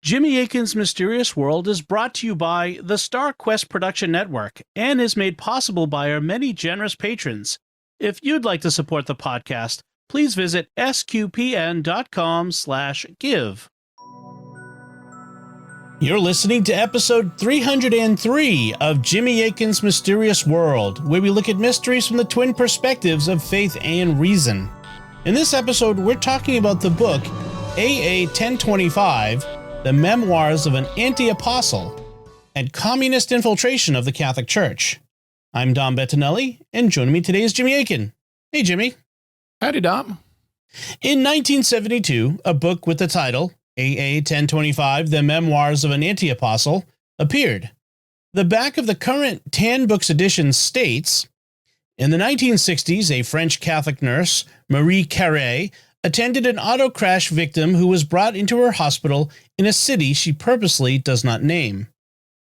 Jimmy Akin's Mysterious World is brought to you by the Star Quest Production Network and is made possible by our many generous patrons. If you'd like to support the podcast, please visit sqpn.com/give. You're listening to episode 303 of Jimmy Akin's Mysterious World, where we look at mysteries from the twin perspectives of faith and reason. In this episode, we're talking about the book AA-1025, The Memoirs of an Anti-Apostle, and Communist Infiltration of the Catholic Church. I'm Dom Bettinelli, and joining me today is Jimmy Akin. Hey, Jimmy. Howdy, Dom. In 1972, a book with the title AA-1025, The Memoirs of an Anti-Apostle, appeared. The back of the current Tan Books edition states, in the 1960s, a French Catholic nurse, Marie Carré, attended an auto crash victim who was brought into her hospital in a city she purposely does not name.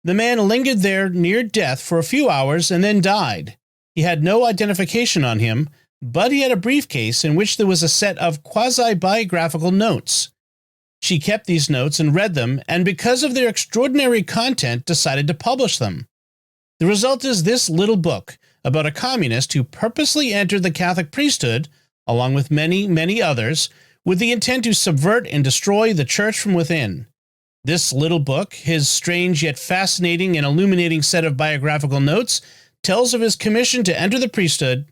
The man lingered there near death for a few hours and then died. He had no identification on him, but he had a briefcase in which there was a set of quasi-biographical notes. She kept these notes and read them, and because of their extraordinary content, decided to publish them. The result is this little book about a communist who purposely entered the Catholic priesthood, along with many, many others, with the intent to subvert and destroy the church from within. This little book, his strange yet fascinating and illuminating set of biographical notes, tells of his commission to enter the priesthood,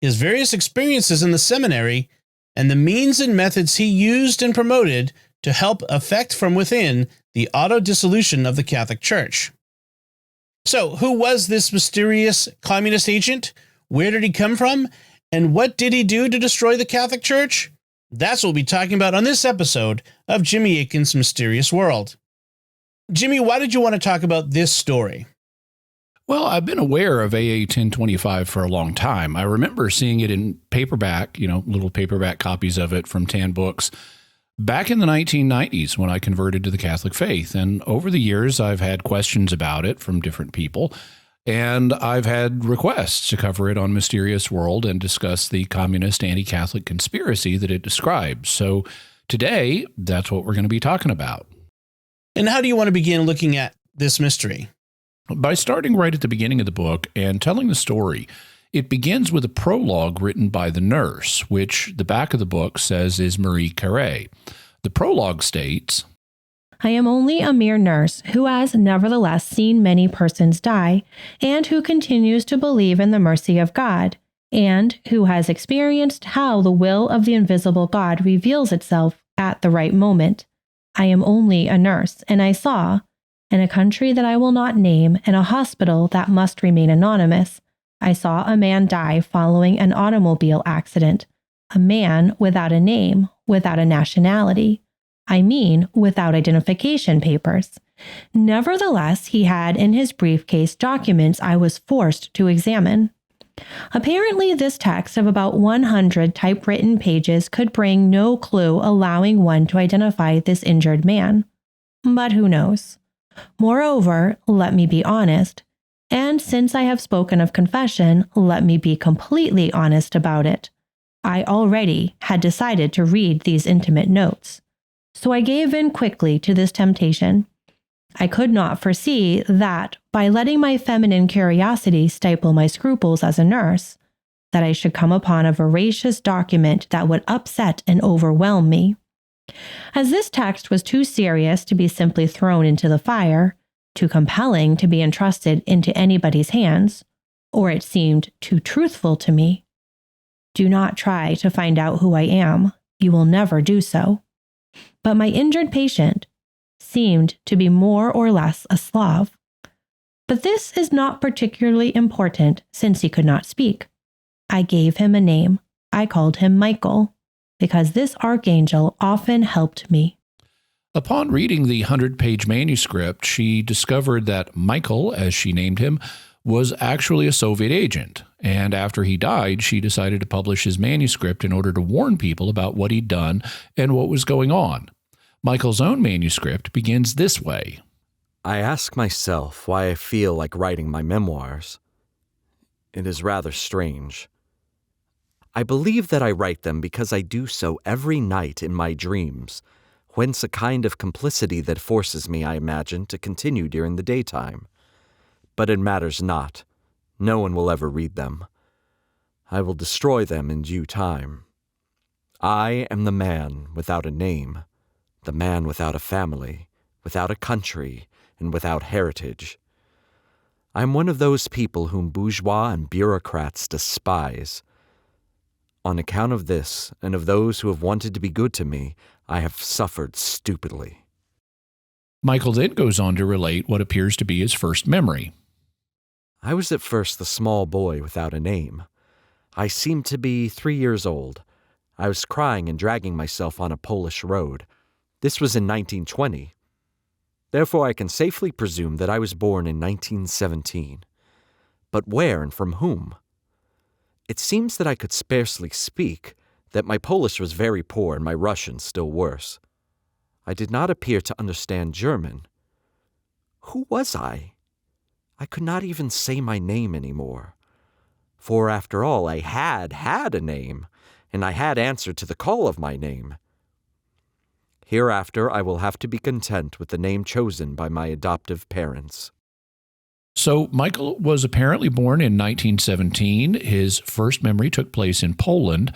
his various experiences in the seminary, and the means and methods he used and promoted to help effect from within the auto-dissolution of the Catholic Church. So, who was this mysterious communist agent? Where did he come from? And what did he do to destroy the Catholic Church? That's what we'll be talking about on this episode of Jimmy Akin's Mysterious World. Jimmy, why did you want to talk about this story? Well, I've been aware of AA-1025 for a long time. I remember seeing it in paperback, little paperback copies of it from Tan Books, back in the 1990s when I converted to the Catholic faith. And over the years, I've had questions about it from different people, and I've had requests to cover it on Mysterious World and discuss the communist anti-Catholic conspiracy that it describes. So today, that's what we're going to be talking about. And how do you want to begin looking at this mystery? By starting right at the beginning of the book and telling the story. It begins with a prologue written by the nurse, which the back of the book says is Marie Carré. The prologue states, I am only a mere nurse who has nevertheless seen many persons die, and who continues to believe in the mercy of God, and who has experienced how the will of the invisible God reveals itself at the right moment. I am only a nurse, and I saw, in a country that I will not name, in a hospital that must remain anonymous, I saw a man die following an automobile accident, a man without a name, without a nationality. I mean, without identification papers. Nevertheless, he had in his briefcase documents I was forced to examine. Apparently, this text of about 100 typewritten pages could bring no clue allowing one to identify this injured man. But who knows? Moreover, let me be honest. And since I have spoken of confession, let me be completely honest about it. I already had decided to read these intimate notes. So I gave in quickly to this temptation. I could not foresee that, by letting my feminine curiosity stifle my scruples as a nurse, that I should come upon a voracious document that would upset and overwhelm me. As this text was too serious to be simply thrown into the fire, too compelling to be entrusted into anybody's hands, or it seemed too truthful to me. Do not try to find out who I am. You will never do so. But my injured patient seemed to be more or less a Slav. But this is not particularly important since he could not speak. I gave him a name. I called him Michael, because this archangel often helped me. Upon reading the 100-page manuscript, she discovered that Michael, as she named him, was actually a Soviet agent, and after he died, she decided to publish his manuscript in order to warn people about what he'd done and what was going on. Michael's own manuscript begins this way. I ask myself why I feel like writing my memoirs. It is rather strange. I believe that I write them because I do so every night in my dreams, whence a kind of complicity that forces me, I imagine, to continue during the daytime. But it matters not. No one will ever read them. I will destroy them in due time. I am the man without a name, the man without a family, without a country, and without heritage. I am one of those people whom bourgeois and bureaucrats despise. On account of this, and of those who have wanted to be good to me, I have suffered stupidly. Michael then goes on to relate what appears to be his first memory. I was at first the small boy without a name. I seemed to be 3 years old. I was crying and dragging myself on a Polish road. This was in 1920. Therefore, I can safely presume that I was born in 1917. But where and from whom? It seems that I could scarcely speak, that my Polish was very poor and my Russian still worse. I did not appear to understand German. Who was I? I could not even say my name anymore. For after all, I had a name, and I had answered to the call of my name. Hereafter, I will have to be content with the name chosen by my adoptive parents. So Michael was apparently born in 1917. His first memory took place in Poland.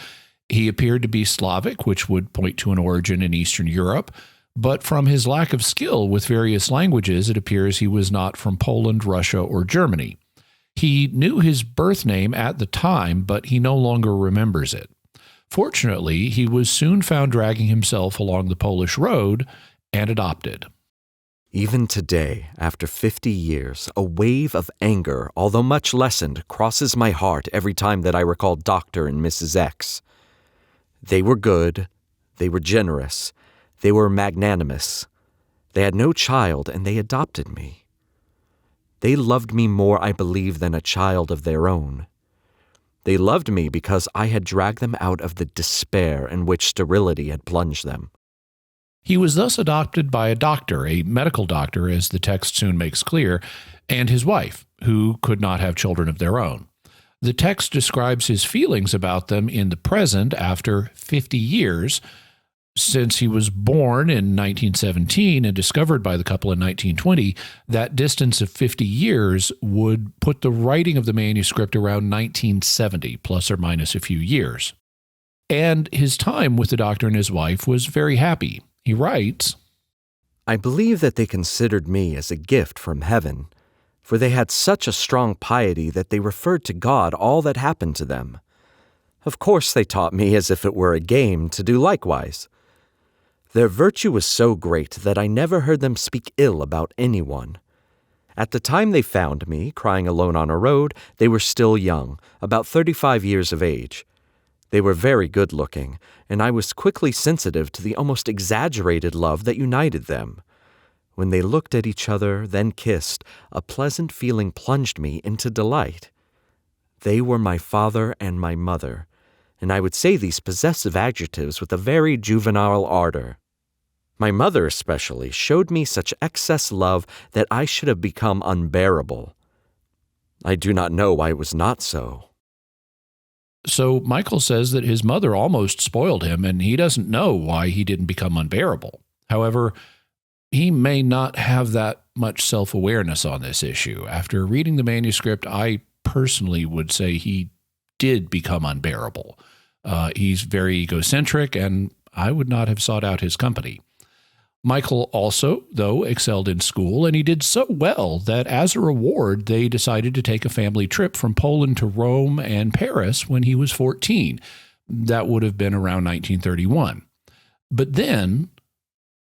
He appeared to be Slavic, which would point to an origin in Eastern Europe. But from his lack of skill with various languages, it appears he was not from Poland, Russia, or Germany. He knew his birth name at the time, but he no longer remembers it. Fortunately, he was soon found dragging himself along the Polish road and adopted. Even today, after 50 years, a wave of anger, although much lessened, crosses my heart every time that I recall Dr. and Mrs. X. They were good, they were generous, they were magnanimous. They had no child, and they adopted me. They loved me more, I believe, than a child of their own. They loved me because I had dragged them out of the despair in which sterility had plunged them. He was thus adopted by a doctor, a medical doctor, as the text soon makes clear, and his wife, who could not have children of their own. The text describes his feelings about them in the present after 50 years. Since he was born in 1917 and discovered by the couple in 1920, that distance of 50 years would put the writing of the manuscript around 1970, plus or minus a few years. And his time with the doctor and his wife was very happy. He writes, I believe that they considered me as a gift from heaven, for they had such a strong piety that they referred to God all that happened to them. Of course they taught me as if it were a game to do likewise. Their virtue was so great that I never heard them speak ill about anyone. At the time they found me, crying alone on a road, they were still young, about 35 years of age. They were very good-looking, and I was quickly sensitive to the almost exaggerated love that united them. When they looked at each other, then kissed, a pleasant feeling plunged me into delight. They were my father and my mother, and I would say these possessive adjectives with a very juvenile ardor. My mother especially showed me such excess love that I should have become unbearable. I do not know why it was not so. So Michael says that his mother almost spoiled him, and he doesn't know why he didn't become unbearable. However, he may not have that much self-awareness on this issue. After reading the manuscript, I personally would say he did become unbearable. He's very egocentric, and I would not have sought out his company. Michael also, though, excelled in school, and he did so well that as a reward, they decided to take a family trip from Poland to Rome and Paris when he was 14. That would have been around 1931. But then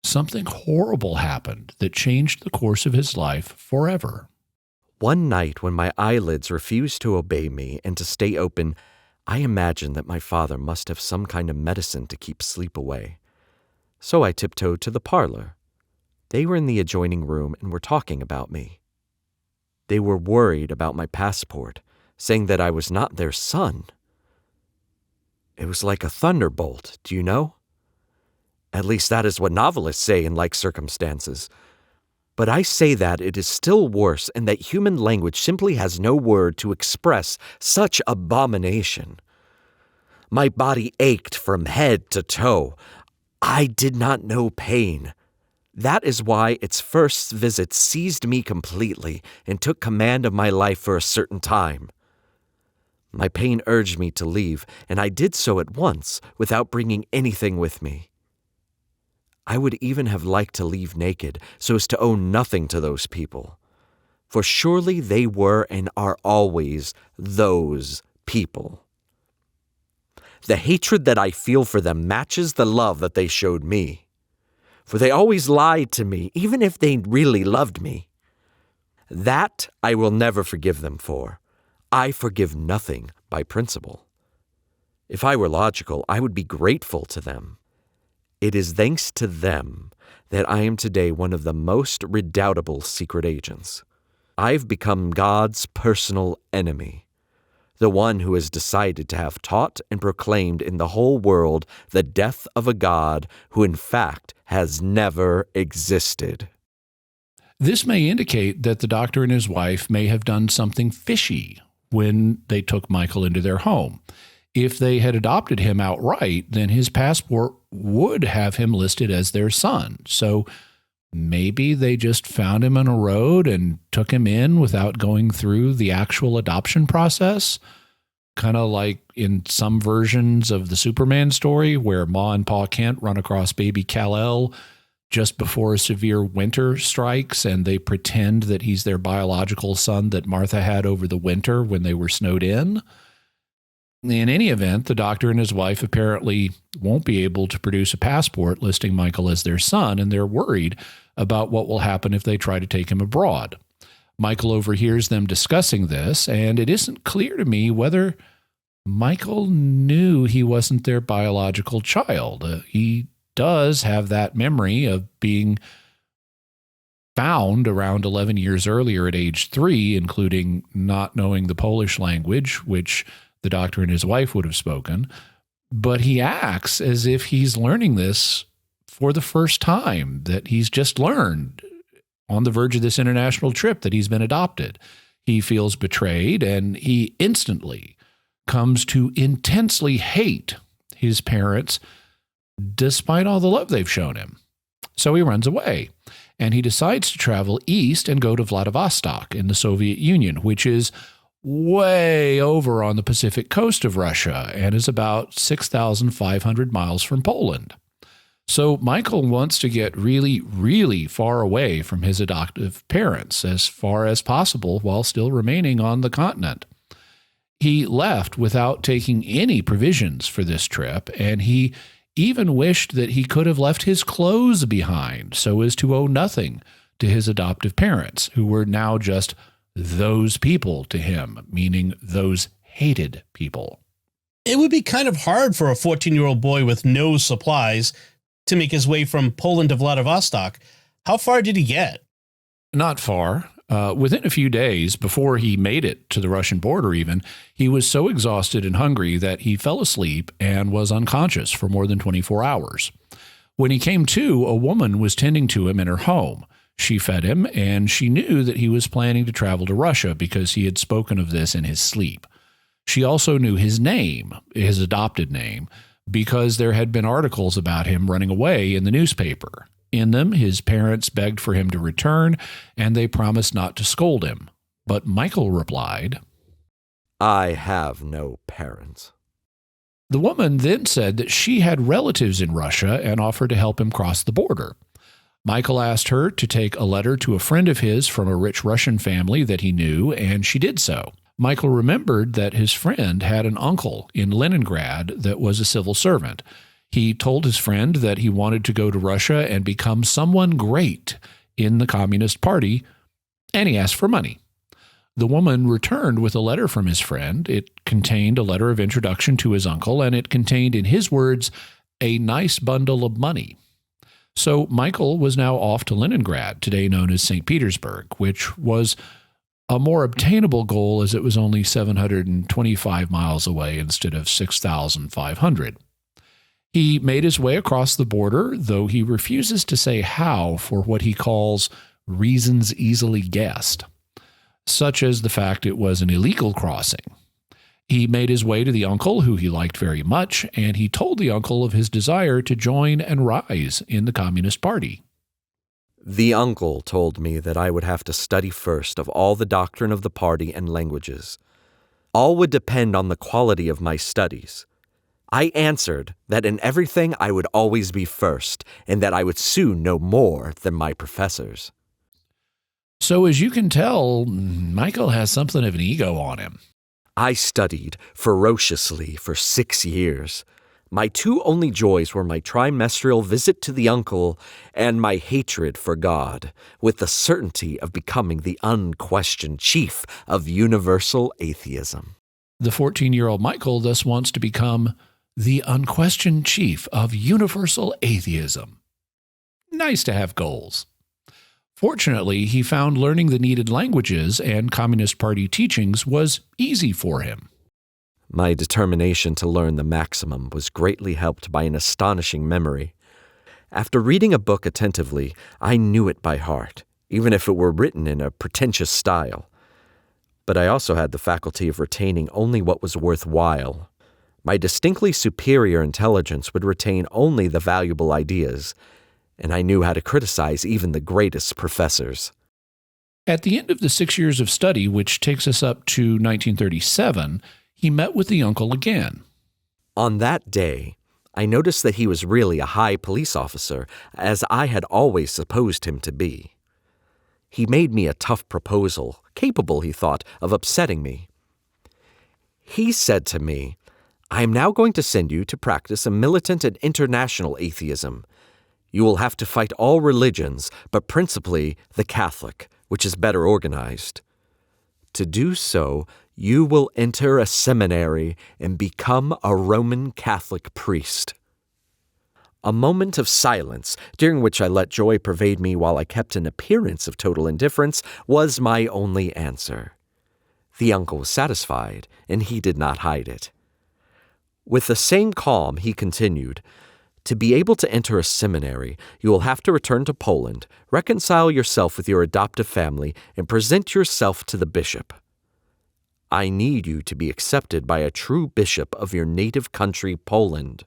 something horrible happened that changed the course of his life forever. One night when my eyelids refused to obey me and to stay open, I imagined that my father must have some kind of medicine to keep sleep away. So I tiptoed to the parlor. They were in the adjoining room and were talking about me. They were worried about my passport, saying that I was not their son. It was like a thunderbolt, do you know? At least that is what novelists say in like circumstances. But I say that it is still worse and that human language simply has no word to express such abomination. My body ached from head to toe. I did not know pain. That is why its first visit seized me completely and took command of my life for a certain time. My pain urged me to leave, and I did so at once without bringing anything with me. I would even have liked to leave naked so as to owe nothing to those people. For surely they were and are always those people. The hatred that I feel for them matches the love that they showed me. For they always lied to me, even if they really loved me. That I will never forgive them for. I forgive nothing by principle. If I were logical, I would be grateful to them. It is thanks to them that I am today one of the most redoubtable secret agents. I've become God's personal enemy, the one who has decided to have taught and proclaimed in the whole world the death of a God who in fact has never existed. This may indicate that the doctor and his wife may have done something fishy when they took Michael into their home. If they had adopted him outright, then his passport would have him listed as their son. So maybe they just found him on a road and took him in without going through the actual adoption process. Kind of like in some versions of the Superman story where Ma and Pa Kent run across baby Kal-El just before a severe winter strikes and they pretend that he's their biological son that Martha had over the winter when they were snowed in. In any event, the doctor and his wife apparently won't be able to produce a passport listing Michael as their son, and they're worried about what will happen if they try to take him abroad. Michael overhears them discussing this, and it isn't clear to me whether Michael knew he wasn't their biological child. He does have that memory of being found around 11 years earlier at age 3, including not knowing the Polish language, which the doctor and his wife would have spoken, but he acts as if he's learning this for the first time, that he's just learned on the verge of this international trip that he's been adopted. He feels betrayed, and he instantly comes to intensely hate his parents despite all the love they've shown him. So he runs away, and he decides to travel east and go to Vladivostok in the Soviet Union, which is way over on the Pacific coast of Russia and is about 6,500 miles from Poland. So Michael wants to get really, really far away from his adoptive parents, as far as possible, while still remaining on the continent. He left without taking any provisions for this trip, and he even wished that he could have left his clothes behind so as to owe nothing to his adoptive parents, who were now just those people to him, meaning those hated people. It would be kind of hard for a 14-year-old boy with no supplies to make his way from Poland to Vladivostok. How far did he get? Not far. Within a few days, before he made it to the Russian border even, he was so exhausted and hungry that he fell asleep and was unconscious for more than 24 hours. When he came to, a woman was tending to him in her home. She fed him, and she knew that he was planning to travel to Russia because he had spoken of this in his sleep. She also knew his name, his adopted name, because there had been articles about him running away in the newspaper. In them, his parents begged for him to return, and they promised not to scold him. But Michael replied, I have no parents. The woman then said that she had relatives in Russia and offered to help him cross the border. Michael asked her to take a letter to a friend of his from a rich Russian family that he knew, and she did so. Michael remembered that his friend had an uncle in Leningrad that was a civil servant. He told his friend that he wanted to go to Russia and become someone great in the Communist Party, and he asked for money. The woman returned with a letter from his friend. It contained a letter of introduction to his uncle, and it contained, in his words, a nice bundle of money. So Michael was now off to Leningrad, today known as St. Petersburg, which was a more obtainable goal as it was only 725 miles away instead of 6,500. He made his way across the border, though he refuses to say how for what he calls reasons easily guessed, such as the fact it was an illegal crossing. He made his way to the uncle, who he liked very much, and he told the uncle of his desire to join and rise in the Communist Party. The uncle told me that I would have to study first of all the doctrine of the party and languages. All would depend on the quality of my studies. I answered that in everything I would always be first, and that I would soon know more than my professors. So as you can tell, Michael has something of an ego on him. I studied ferociously for 6 years. My two only joys were my trimestral visit to the uncle and my hatred for God, with the certainty of becoming the unquestioned chief of universal atheism. The 14-year-old Michael thus wants to become the unquestioned chief of universal atheism. Nice to have goals. Fortunately, he found learning the needed languages and Communist Party teachings was easy for him. My determination to learn the maximum was greatly helped by an astonishing memory. After reading a book attentively, I knew it by heart, even if it were written in a pretentious style. But I also had the faculty of retaining only what was worthwhile. My distinctly superior intelligence would retain only the valuable ideas, and I knew how to criticize even the greatest professors. At the end of the 6 years of study, which takes us up to 1937, he met with the uncle again. On that day, I noticed that he was really a high police officer, as I had always supposed him to be. He made me a tough proposal, capable, he thought, of upsetting me. He said to me, "I am now going to send you to practice a militant and international atheism. You will have to fight all religions, but principally the Catholic, which is better organized. To do so, you will enter a seminary and become a Roman Catholic priest." A moment of silence, during which I let joy pervade me while I kept an appearance of total indifference, was my only answer. The uncle was satisfied, and he did not hide it. With the same calm, he continued, "To be able to enter a seminary, you will have to return to Poland, reconcile yourself with your adoptive family, and present yourself to the bishop. I need you to be accepted by a true bishop of your native country, Poland.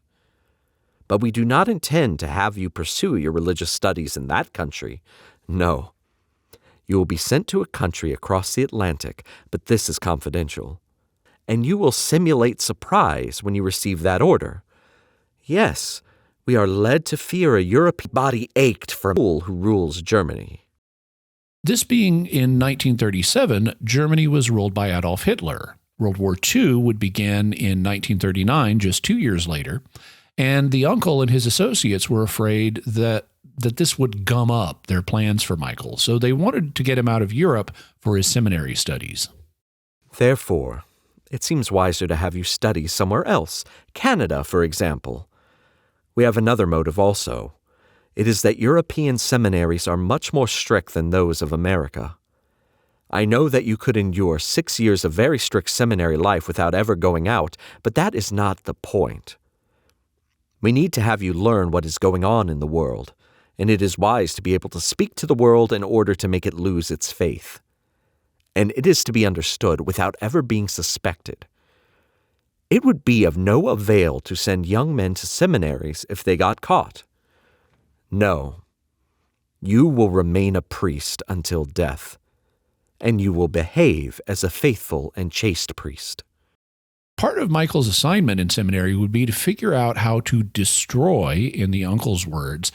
But we do not intend to have you pursue your religious studies in that country. No. You will be sent to a country across the Atlantic, but this is confidential. And you will simulate surprise when you receive that order. Yes, we are led to fear a European body ached for a fool who rules Germany." This being in 1937, Germany was ruled by Adolf Hitler. World War II would begin in 1939, just 2 years later, and the uncle and his associates were afraid that this would gum up their plans for Michael, so they wanted to get him out of Europe for his seminary studies. "Therefore, it seems wiser to have you study somewhere else, Canada, for example. We have another motive also. It is that European seminaries are much more strict than those of America. I know that you could endure 6 years of very strict seminary life without ever going out, but that is not the point. We need to have you learn what is going on in the world, and it is wise to be able to speak to the world in order to make it lose its faith. And it is to be understood without ever being suspected. It would be of no avail to send young men to seminaries if they got caught. No, you will remain a priest until death, and you will behave as a faithful and chaste priest." Part of Michael's assignment in seminary would be to figure out how to destroy, in the uncle's words,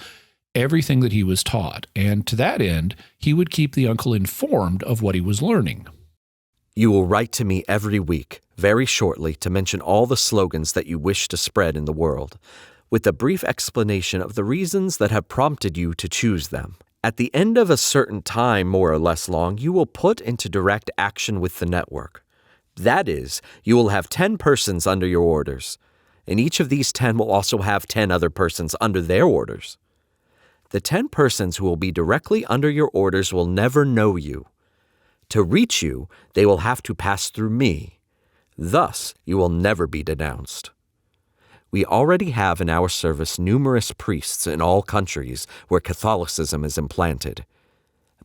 everything that he was taught, and to that end, he would keep the uncle informed of what he was learning. "You will write to me every week, very shortly, to mention all the slogans that you wish to spread in the world, with a brief explanation of the reasons that have prompted you to choose them. At the end of a certain time, more or less long, you will put into direct action with the network. That is, you will have 10 persons under your orders, and each of these 10 will also have 10 other persons under their orders. The 10 persons who will be directly under your orders will never know you. To reach you, they will have to pass through me. Thus, you will never be denounced. We already have in our service numerous priests in all countries where Catholicism is implanted,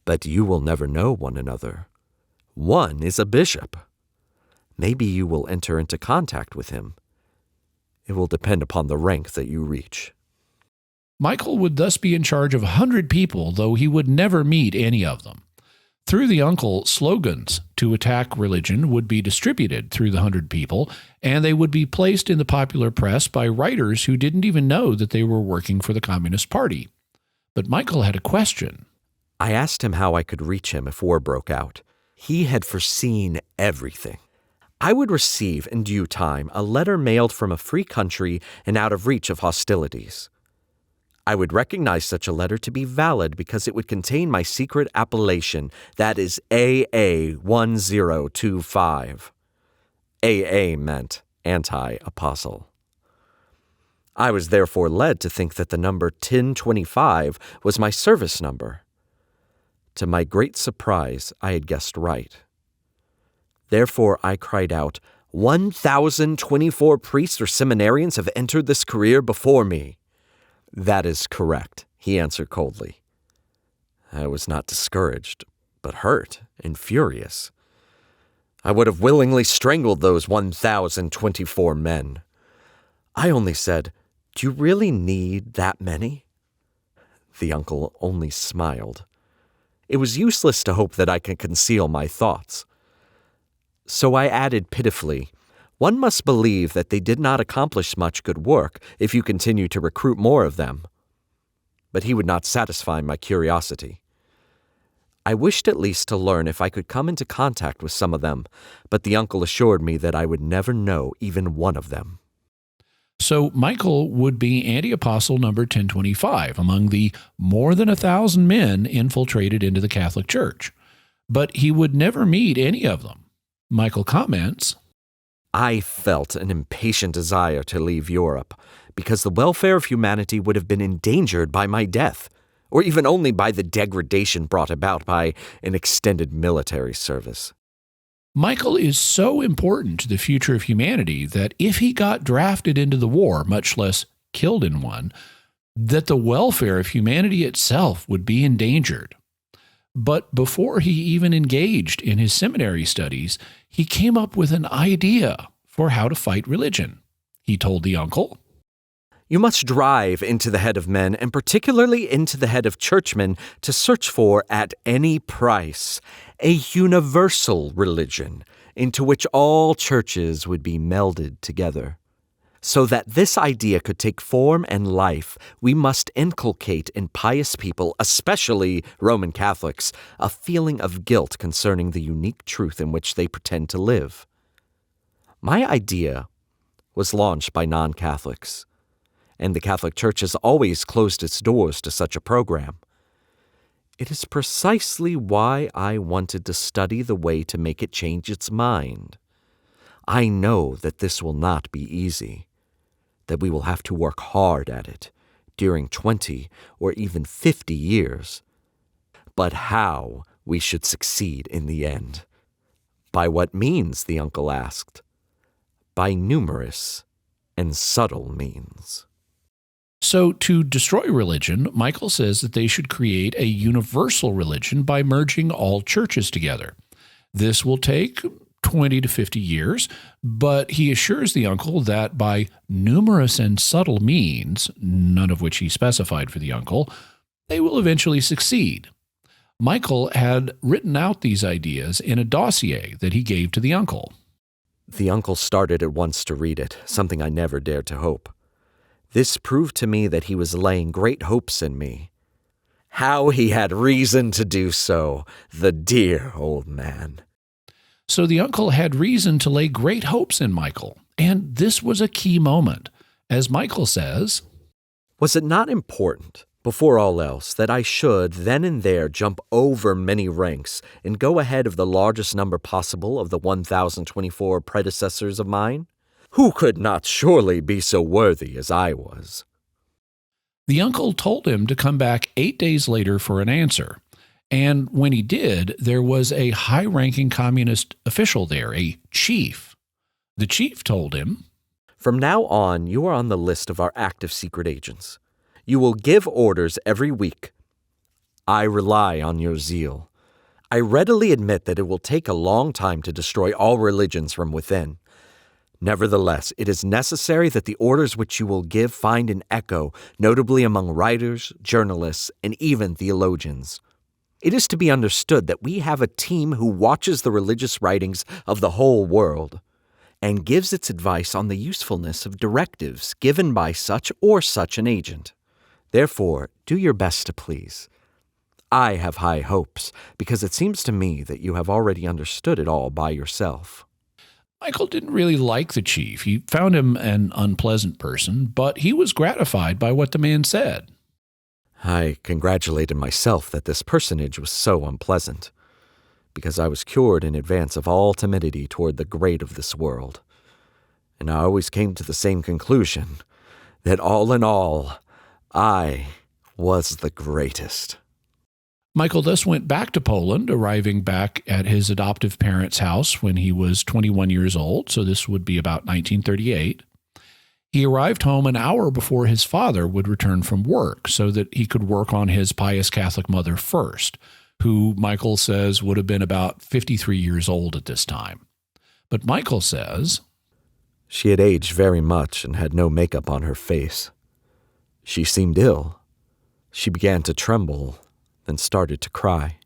but you will never know one another. One is a bishop. maybe you will enter into contact with him. It will depend upon the rank that you reach. Michael would thus be in charge of 100 people, though he would never meet any of them. Through the uncle, slogans to attack religion would be distributed through the 100 people, and they would be placed in the popular press by writers who didn't even know that they were working for the Communist Party. But Michael had a question. I asked him how I could reach him if war broke out. He had foreseen everything. I would receive, in due time, a letter mailed from a free country and out of reach of hostilities. I would recognize such a letter to be valid because it would contain my secret appellation, that is AA-1025. AA meant anti-apostle. I was therefore led to think that the number 1025 was my service number. To my great surprise, I had guessed right. Therefore, I cried out, 1,024 priests or seminarians have entered this career before me. That is correct, he answered coldly. I was not discouraged, but hurt and furious. I would have willingly strangled those 1,024 men. I only said, "Do you really need that many?" The uncle only smiled. It was useless to hope that I could conceal my thoughts. So I added pitifully, "One must believe that they did not accomplish much good work if you continue to recruit more of them." But he would not satisfy my curiosity. I wished at least to learn if I could come into contact with some of them, but the uncle assured me that I would never know even one of them. So Michael would be anti-apostle number 1025 among the more than 1,000 men infiltrated into the Catholic Church. But he would never meet any of them. Michael comments, I felt an impatient desire to leave Europe, because the welfare of humanity would have been endangered by my death, or even only by the degradation brought about by an extended military service. Michael is so important to the future of humanity that if he got drafted into the war, much less killed in one, that the welfare of humanity itself would be endangered. But before he even engaged in his seminary studies, he came up with an idea for how to fight religion. He told the uncle, You must drive into the head of men, and particularly into the head of churchmen, to search for, at any price, a universal religion into which all churches would be melded together. So that this idea could take form and life, we must inculcate in pious people, especially Roman Catholics, a feeling of guilt concerning the unique truth in which they pretend to live. My idea was launched by non-Catholics, and the Catholic Church has always closed its doors to such a program. It is precisely why I wanted to study the way to make it change its mind. I know that this will not be easy, that we will have to work hard at it during 20 or even 50 years. But how we should succeed in the end. By what means, the uncle asked. By numerous and subtle means. So to destroy religion, Michael says that they should create a universal religion by merging all churches together. This will take 20 to 50 years, but he assures the uncle that by numerous and subtle means, none of which he specified for the uncle, they will eventually succeed. Michael had written out these ideas in a dossier that he gave to the uncle. The uncle started at once to read it, something I never dared to hope. This proved to me that he was laying great hopes in me. How he had reason to do so, the dear old man. So the uncle had reason to lay great hopes in Michael, and this was a key moment. As Michael says, Was it not important, before all else, that I should then and there jump over many ranks and go ahead of the largest number possible of the 1,024 predecessors of mine? Who could not surely be so worthy as I was? The uncle told him to come back 8 days later for an answer. And when he did, there was a high-ranking communist official there, a chief. The chief told him, From now on, you are on the list of our active secret agents. You will give orders every week. I rely on your zeal. I readily admit that it will take a long time to destroy all religions from within. Nevertheless, it is necessary that the orders which you will give find an echo, notably among writers, journalists, and even theologians. It is to be understood that we have a team who watches the religious writings of the whole world and gives its advice on the usefulness of directives given by such or such an agent. Therefore, do your best to please. I have high hopes, because it seems to me that you have already understood it all by yourself. Michael didn't really like the chief. He found him an unpleasant person, but he was gratified by what the man said. I congratulated myself that this personage was so unpleasant, because I was cured in advance of all timidity toward the great of this world. And I always came to the same conclusion, that all in all, I was the greatest. Michael thus went back to Poland, arriving back at his adoptive parents' house when he was 21 years old, so this would be about 1938. He arrived home an hour before his father would return from work so that he could work on his pious Catholic mother first, who Michael says would have been about 53 years old at this time. But Michael says, She had aged very much and had no makeup on her face. She seemed ill. She began to tremble, then started to cry.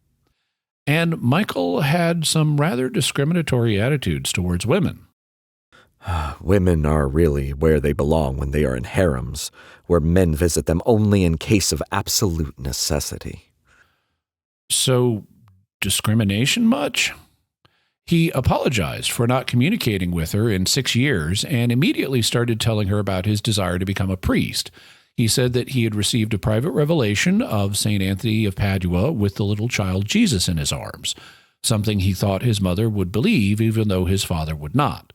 And Michael had some rather discriminatory attitudes towards women. Women are really where they belong when they are in harems, where men visit them only in case of absolute necessity. So, discrimination much? He apologized for not communicating with her in 6 years and immediately started telling her about his desire to become a priest. He said that he had received a private revelation of St. Anthony of Padua with the little child Jesus in his arms, something he thought his mother would believe even though his father would not.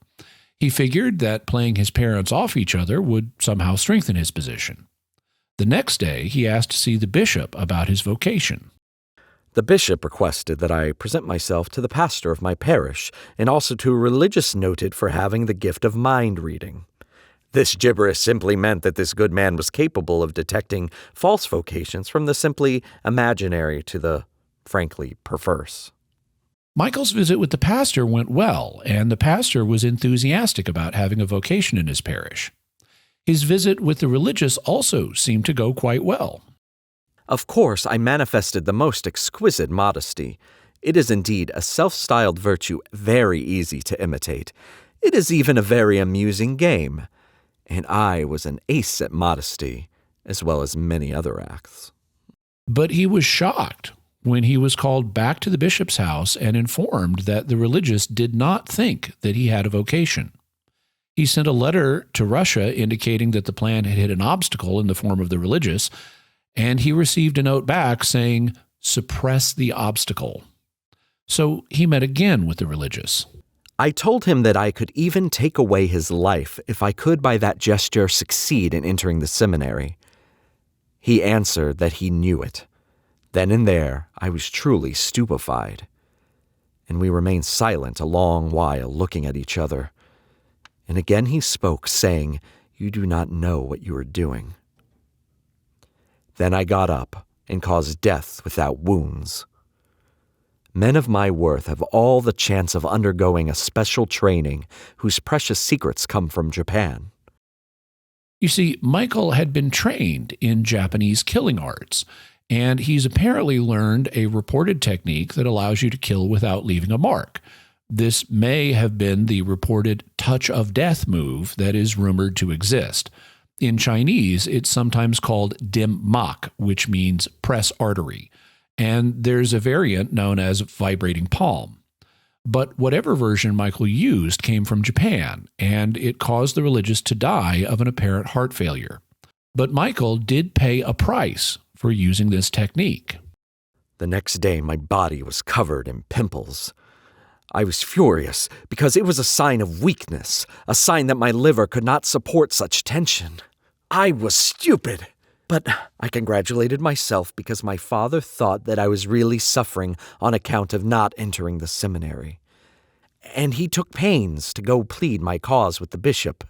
He figured that playing his parents off each other would somehow strengthen his position. The next day, he asked to see the bishop about his vocation. The bishop requested that I present myself to the pastor of my parish and also to a religious noted for having the gift of mind reading. This gibberish simply meant that this good man was capable of detecting false vocations from the simply imaginary to the frankly perverse. Michael's visit with the pastor went well, and the pastor was enthusiastic about having a vocation in his parish. His visit with the religious also seemed to go quite well. Of course, I manifested the most exquisite modesty. It is indeed a self-styled virtue very easy to imitate. It is even a very amusing game. And I was an ace at modesty, as well as many other acts. But he was shocked when he was called back to the bishop's house and informed that the religious did not think that he had a vocation. He sent a letter to Russia indicating that the plan had hit an obstacle in the form of the religious, and he received a note back saying, "Suppress the obstacle." So he met again with the religious. I told him that I could even take away his life if I could by that gesture succeed in entering the seminary. He answered that he knew it. Then and there, I was truly stupefied. And we remained silent a long while, looking at each other. And again he spoke, saying, "You do not know what you are doing." Then I got up and caused death without wounds. Men of my worth have all the chance of undergoing a special training whose precious secrets come from Japan. You see, Michael had been trained in Japanese killing arts, and he's apparently learned a reported technique that allows you to kill without leaving a mark. This may have been the reported touch of death move that is rumored to exist. In Chinese, it's sometimes called dim mak, which means press artery. And there's a variant known as vibrating palm. But whatever version Michael used came from Japan, and it caused the religious to die of an apparent heart failure. But Michael did pay a price for using this technique. The next day, my body was covered in pimples. I was furious because it was a sign of weakness, a sign that my liver could not support such tension. I was stupid. But I congratulated myself because my father thought that I was really suffering on account of not entering the seminary. And he took pains to go plead my cause with the bishop,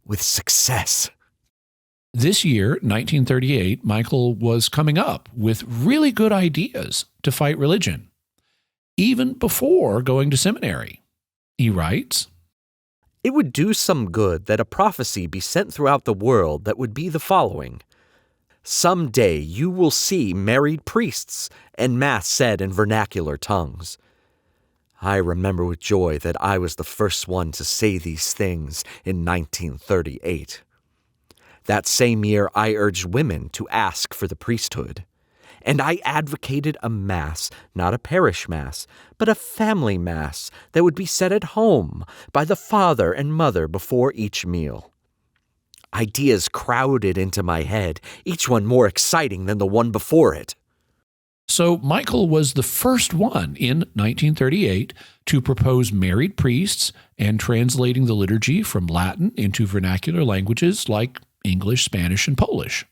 with success. This year, 1938, Michael was coming up with really good ideas to fight religion. even before going to seminary. He writes, "It would do some good that a prophecy be sent throughout the world that would be the following. Some day you will see married priests and Mass said in vernacular tongues. I remember with joy that I was the first one to say these things in 1938. That same year, I urged women to ask for the priesthood. And I advocated a Mass, not a parish Mass, but a family Mass that would be said at home by the father and mother before each meal. Ideas crowded into my head, each one more exciting than the one before it." So Michael was the first one in 1938 to propose married priests and translating the liturgy from Latin into vernacular languages like English, Spanish, and Polish.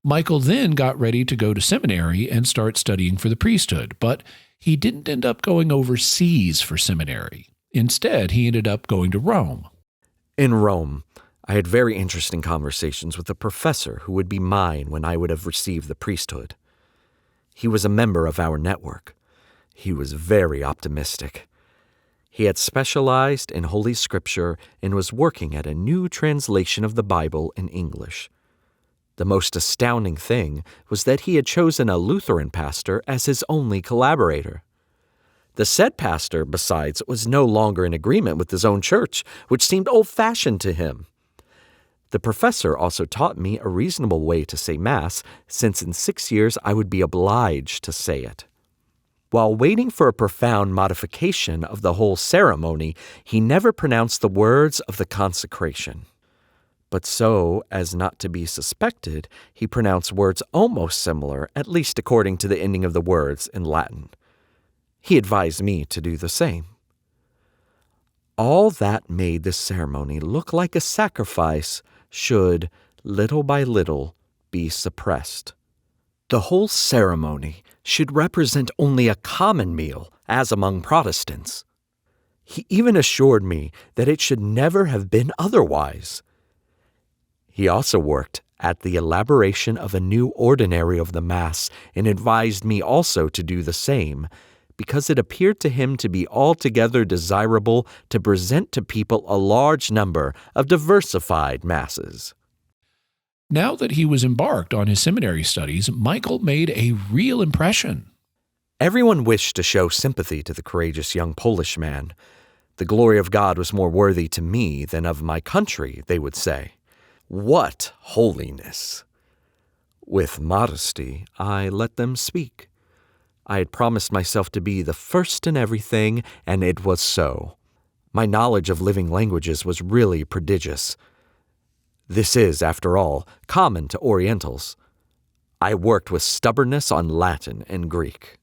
Michael then got ready to go to seminary and start studying for the priesthood, but he didn't end up going overseas for seminary. Instead, he ended up going to Rome. In Rome, I had very interesting conversations with a professor who would be mine when I would have received the priesthood. He was a member of our network. He was very optimistic. He had specialized in Holy Scripture and was working at a new translation of the Bible in English. The most astounding thing was that he had chosen a Lutheran pastor as his only collaborator. The said pastor, besides, was no longer in agreement with his own church, which seemed old-fashioned to him. The professor also taught me a reasonable way to say Mass, since in 6 years I would be obliged to say it. While waiting for a profound modification of the whole ceremony, he never pronounced the words of the consecration. But so as not to be suspected, he pronounced words almost similar, at least according to the ending of the words in Latin. He advised me to do the same. All that made the ceremony look like a sacrifice should, little by little, be suppressed. The whole ceremony should represent only a common meal, as among Protestants. He even assured me that it should never have been otherwise. He also worked at the elaboration of a new ordinary of the Mass and advised me also to do the same, because it appeared to him to be altogether desirable to present to people a large number of diversified Masses. Now that he was embarked on his seminary studies, Michael made a real impression. Everyone wished to show sympathy to the courageous young Polish man. The glory of God was more worthy to me than of my country, they would say. What holiness! With modesty, I let them speak. I had promised myself to be the first in everything, and it was so. My knowledge of living languages was really prodigious. This is, after all, common to Orientals. I worked with stubbornness on Latin and Greek.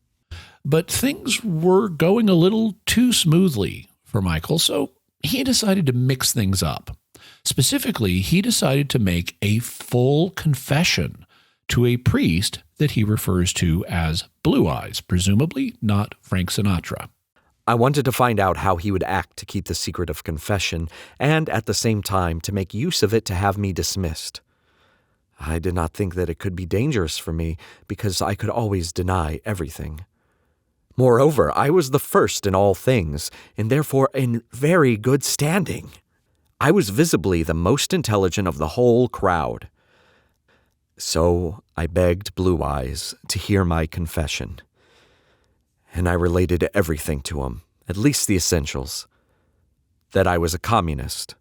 But things were going a little too smoothly for Michael, so he decided to mix things up. Specifically, he decided to make a full confession to a priest that he refers to as Blue Eyes, presumably not Frank Sinatra. I wanted to find out how he would act to keep the secret of confession and, at the same time, to make use of it to have me dismissed. I did not think that it could be dangerous for me because I could always deny everything. Moreover, I was the first in all things, and therefore in very good standing. I was visibly the most intelligent of the whole crowd. So I begged Blue Eyes to hear my confession. And I related everything to him, at least the essentials. That I was a communist,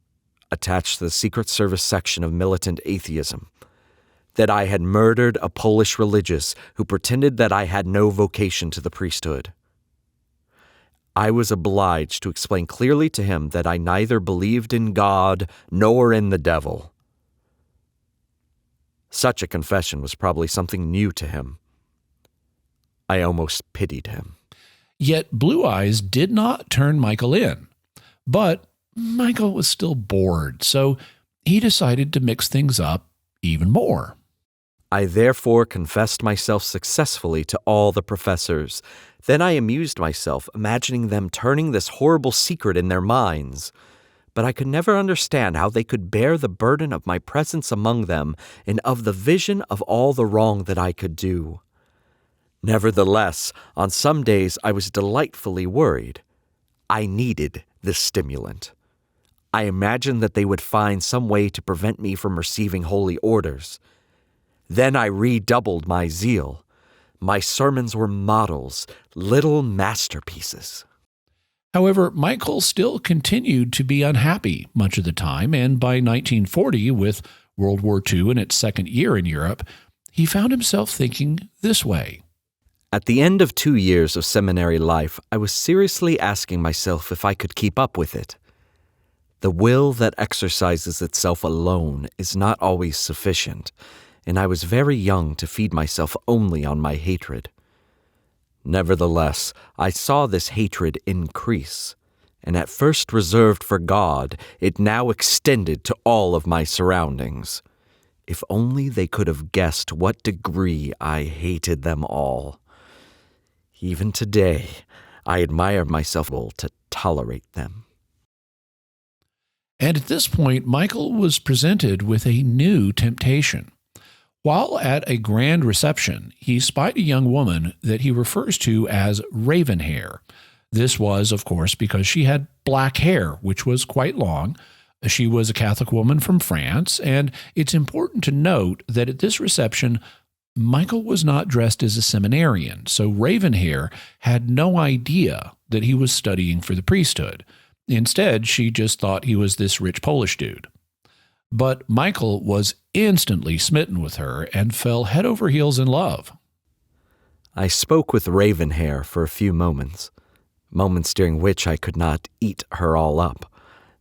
attached to the Secret Service section of militant atheism. That I had murdered a Polish religious who pretended that I had no vocation to the priesthood. I was obliged to explain clearly to him that I neither believed in God nor in the devil. Such a confession was probably something new to him. I almost pitied him. Yet Blue Eyes did not turn Michael in. But Michael was still bored, so he decided to mix things up even more. I therefore confessed myself successfully to all the professors. Then I amused myself, imagining them turning this horrible secret in their minds. But I could never understand how they could bear the burden of my presence among them and of the vision of all the wrong that I could do. Nevertheless, on some days I was delightfully worried. I needed this stimulant. I imagined that they would find some way to prevent me from receiving holy orders. Then I redoubled my zeal. My sermons were models, little masterpieces. However, Michael still continued to be unhappy much of the time, and by 1940, with World War II in its second year in Europe, he found himself thinking this way. At the end of 2 years of seminary life, I was seriously asking myself if I could keep up with it. The will that exercises itself alone is not always sufficient, and I was very young to feed myself only on my hatred. Nevertheless, I saw this hatred increase, and at first reserved for God, it now extended to all of my surroundings. If only they could have guessed what degree I hated them all. Even today, I admire myself able to tolerate them. And at this point, Michael was presented with a new temptation. While at a grand reception, he spied a young woman that he refers to as Ravenhair. This was, of course, because she had black hair, which was quite long. She was a Catholic woman from France, and it's important to note that at this reception, Michael was not dressed as a seminarian, so Ravenhair had no idea that he was studying for the priesthood. Instead, she just thought he was this rich Polish dude. But Michael was instantly smitten with her and fell head over heels in love. I spoke with Ravenhair for a few moments during which I could not eat her all up,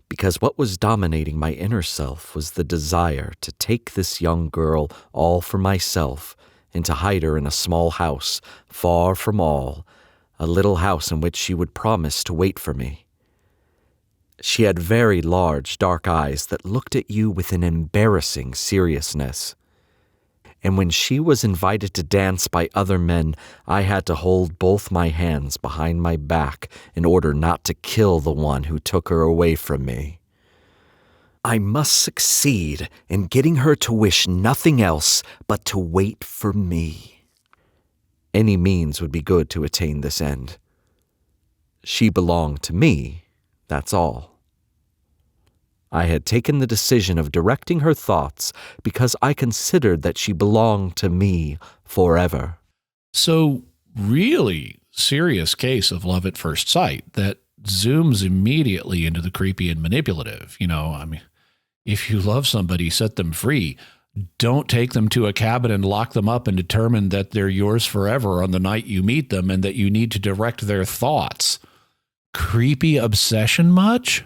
because what was dominating my inner self was the desire to take this young girl all for myself and to hide her in a small house, far from all, a little house in which she would promise to wait for me. She had very large, dark eyes that looked at you with an embarrassing seriousness. And when she was invited to dance by other men, I had to hold both my hands behind my back in order not to kill the one who took her away from me. I must succeed in getting her to wish nothing else but to wait for me. Any means would be good to attain this end. She belonged to me, that's all. I had taken the decision of directing her thoughts because I considered that she belonged to me forever. So, really serious case of love at first sight that zooms immediately into the creepy and manipulative. If you love somebody, set them free. Don't take them to a cabin and lock them up and determine that they're yours forever on the night you meet them and that you need to direct their thoughts. Creepy obsession much?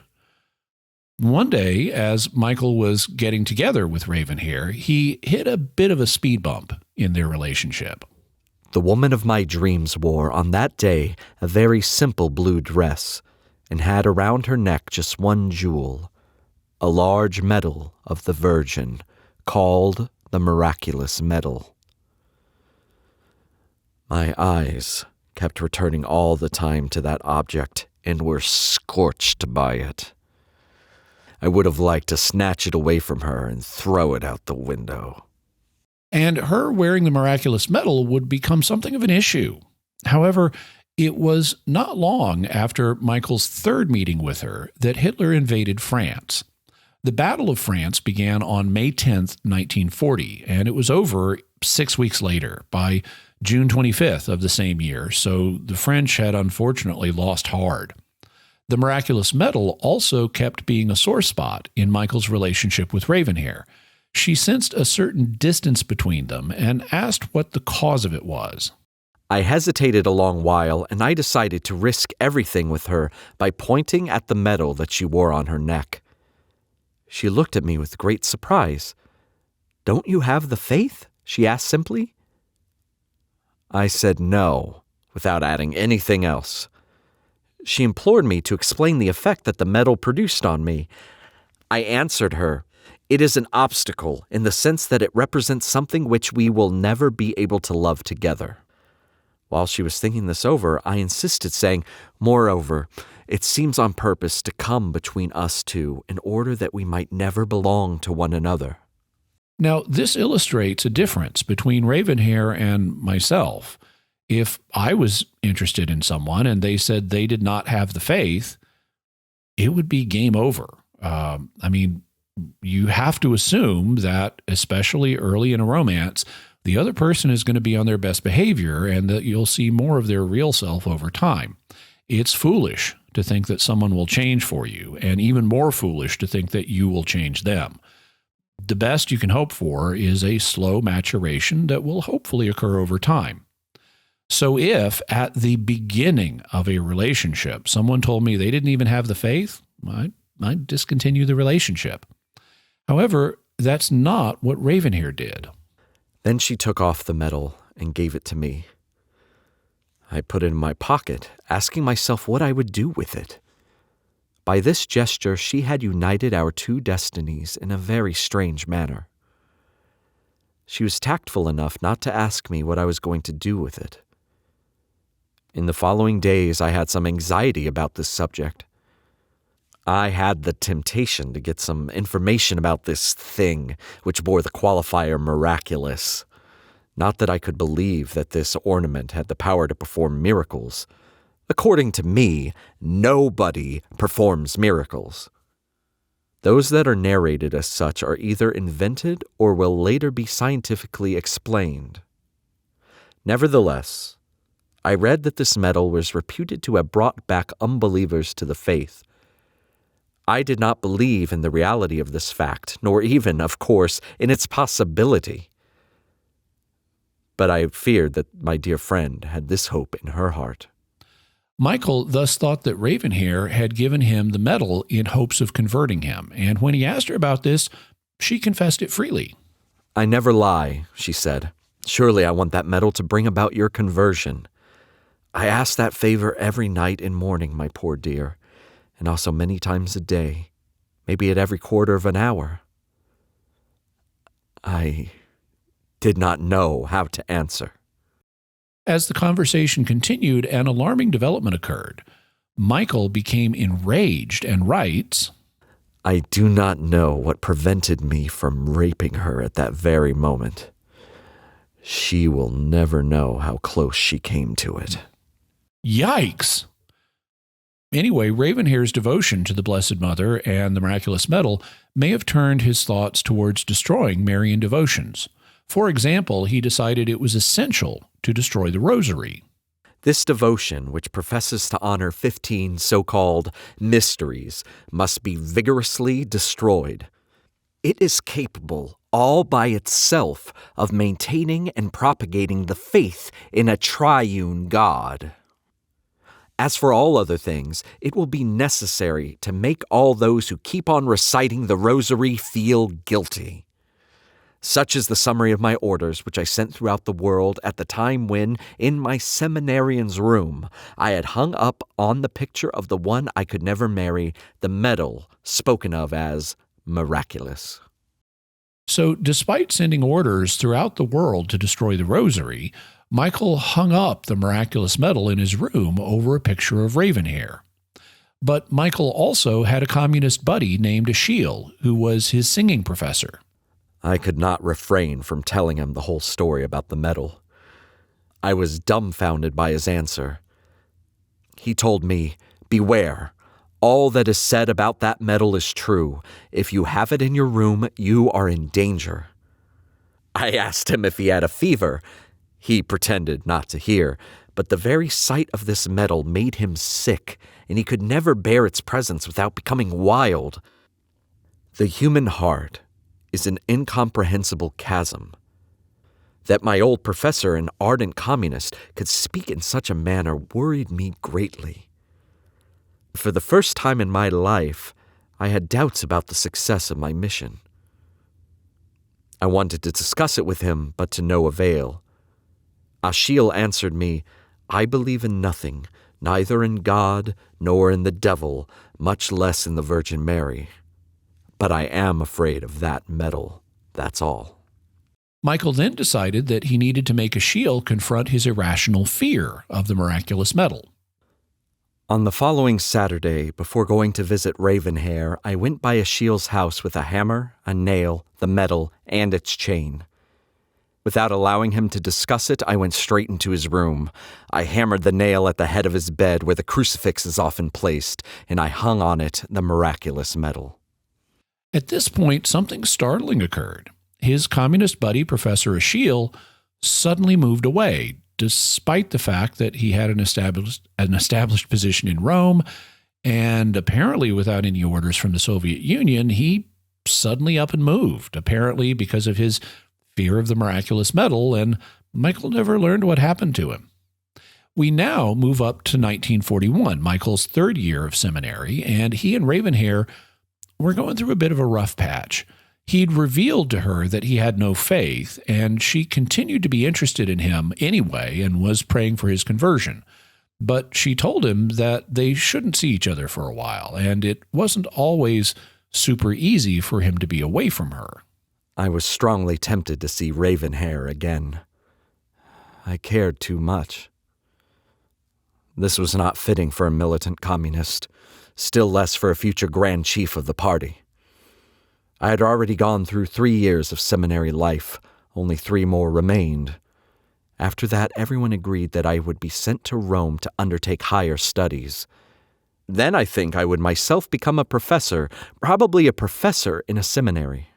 One day, as Michael was getting together with Ravenhair, he hit a bit of a speed bump in their relationship. The woman of my dreams wore on that day a very simple blue dress and had around her neck just one jewel, a large medal of the Virgin called the Miraculous Medal. My eyes kept returning all the time to that object and were scorched by it. I would have liked to snatch it away from her and throw it out the window. And her wearing the miraculous medal would become something of an issue. However, it was not long after Michael's third meeting with her that Hitler invaded France. The Battle of France began on May 10th, 1940, and it was over 6 weeks later, by June 25th of the same year, so the French had unfortunately lost hard. The miraculous medal also kept being a sore spot in Michael's relationship with Ravenhair. She sensed a certain distance between them and asked what the cause of it was. I hesitated a long while, and I decided to risk everything with her by pointing at the medal that she wore on her neck. She looked at me with great surprise. "Don't you have the faith?" she asked simply. I said no, without adding anything else. She implored me to explain the effect that the medal produced on me. I answered her, "It is an obstacle in the sense that it represents something which we will never be able to love together." While she was thinking this over, I insisted, saying, "Moreover, it seems on purpose to come between us two in order that we might never belong to one another." Now, this illustrates a difference between Ravenhair and myself. If I was interested in someone and they said they did not have the faith, it would be game over. You have to assume that, especially early in a romance, the other person is going to be on their best behavior and that you'll see more of their real self over time. It's foolish to think that someone will change for you, and even more foolish to think that you will change them. The best you can hope for is a slow maturation that will hopefully occur over time. So if at the beginning of a relationship, someone told me they didn't even have the faith, I'd discontinue the relationship. However, that's not what Ravenhair did. Then she took off the medal and gave it to me. I put it in my pocket, asking myself what I would do with it. By this gesture, she had united our two destinies in a very strange manner. She was tactful enough not to ask me what I was going to do with it. In the following days, I had some anxiety about this subject. I had the temptation to get some information about this thing, which bore the qualifier miraculous. Not that I could believe that this ornament had the power to perform miracles. According to me, nobody performs miracles. Those that are narrated as such are either invented or will later be scientifically explained. Nevertheless, I read that this medal was reputed to have brought back unbelievers to the faith. I did not believe in the reality of this fact, nor even, of course, in its possibility. But I feared that my dear friend had this hope in her heart. Michael thus thought that Ravenhair had given him the medal in hopes of converting him, and when he asked her about this, she confessed it freely. "I never lie," she said. "Surely I want that medal to bring about your conversion. I ask that favor every night and morning, my poor dear, and also many times a day, maybe at every quarter of an hour." I did not know how to answer. As the conversation continued, an alarming development occurred. Michael became enraged and writes, "I do not know what prevented me from raping her at that very moment. She will never know how close she came to it." Yikes! Anyway, Ravenhair's devotion to the Blessed Mother and the miraculous medal may have turned his thoughts towards destroying Marian devotions. For example, he decided it was essential to destroy the rosary. This devotion, which professes to honor 15 so-called mysteries, must be vigorously destroyed. It is capable, all by itself, of maintaining and propagating the faith in a triune God. As for all other things, it will be necessary to make all those who keep on reciting the rosary feel guilty. Such is the summary of my orders, which I sent throughout the world at the time when, in my seminarian's room, I had hung up on the picture of the one I could never marry the medal spoken of as miraculous. So, despite sending orders throughout the world to destroy the rosary, Michael hung up the miraculous medal in his room over a picture of Ravenhair. But Michael also had a communist buddy named Achille, who was his singing professor. I could not refrain from telling him the whole story about the medal. I was dumbfounded by his answer. He told me, "Beware. All that is said about that medal is true. If you have it in your room, you are in danger." I asked him if he had a fever. He pretended not to hear, but the very sight of this medal made him sick, and he could never bear its presence without becoming wild. The human heart is an incomprehensible chasm. That my old professor, an ardent communist, could speak in such a manner worried me greatly. For the first time in my life, I had doubts about the success of my mission. I wanted to discuss it with him, but to no avail. Achille answered me, "I believe in nothing, neither in God nor in the devil, much less in the Virgin Mary. But I am afraid of that medal, that's all." Michael then decided that he needed to make Achille confront his irrational fear of the miraculous medal. On the following Saturday, before going to visit Ravenhair, I went by Achille's house with a hammer, a nail, the medal, and its chain. Without allowing him to discuss it, I went straight into his room. I hammered the nail at the head of his bed where the crucifix is often placed, and I hung on it the miraculous medal. At this point, something startling occurred. His communist buddy, Professor Aschiel, suddenly moved away, despite the fact that he had an established position in Rome, and apparently without any orders from the Soviet Union, he suddenly up and moved, apparently because of his fear of the miraculous medal, and Michael never learned what happened to him. We now move up to 1941, Michael's third year of seminary, and he and Ravenhair were going through a bit of a rough patch. He'd revealed to her that he had no faith, and she continued to be interested in him anyway and was praying for his conversion. But she told him that they shouldn't see each other for a while, and it wasn't always super easy for him to be away from her. I was strongly tempted to see Ravenhair again. I cared too much. This was not fitting for a militant communist, still less for a future Grand Chief of the party. I had already gone through 3 years of seminary life, only 3 more remained. After that, everyone agreed that I would be sent to Rome to undertake higher studies. Then I think I would myself become a professor, probably a professor in a seminary.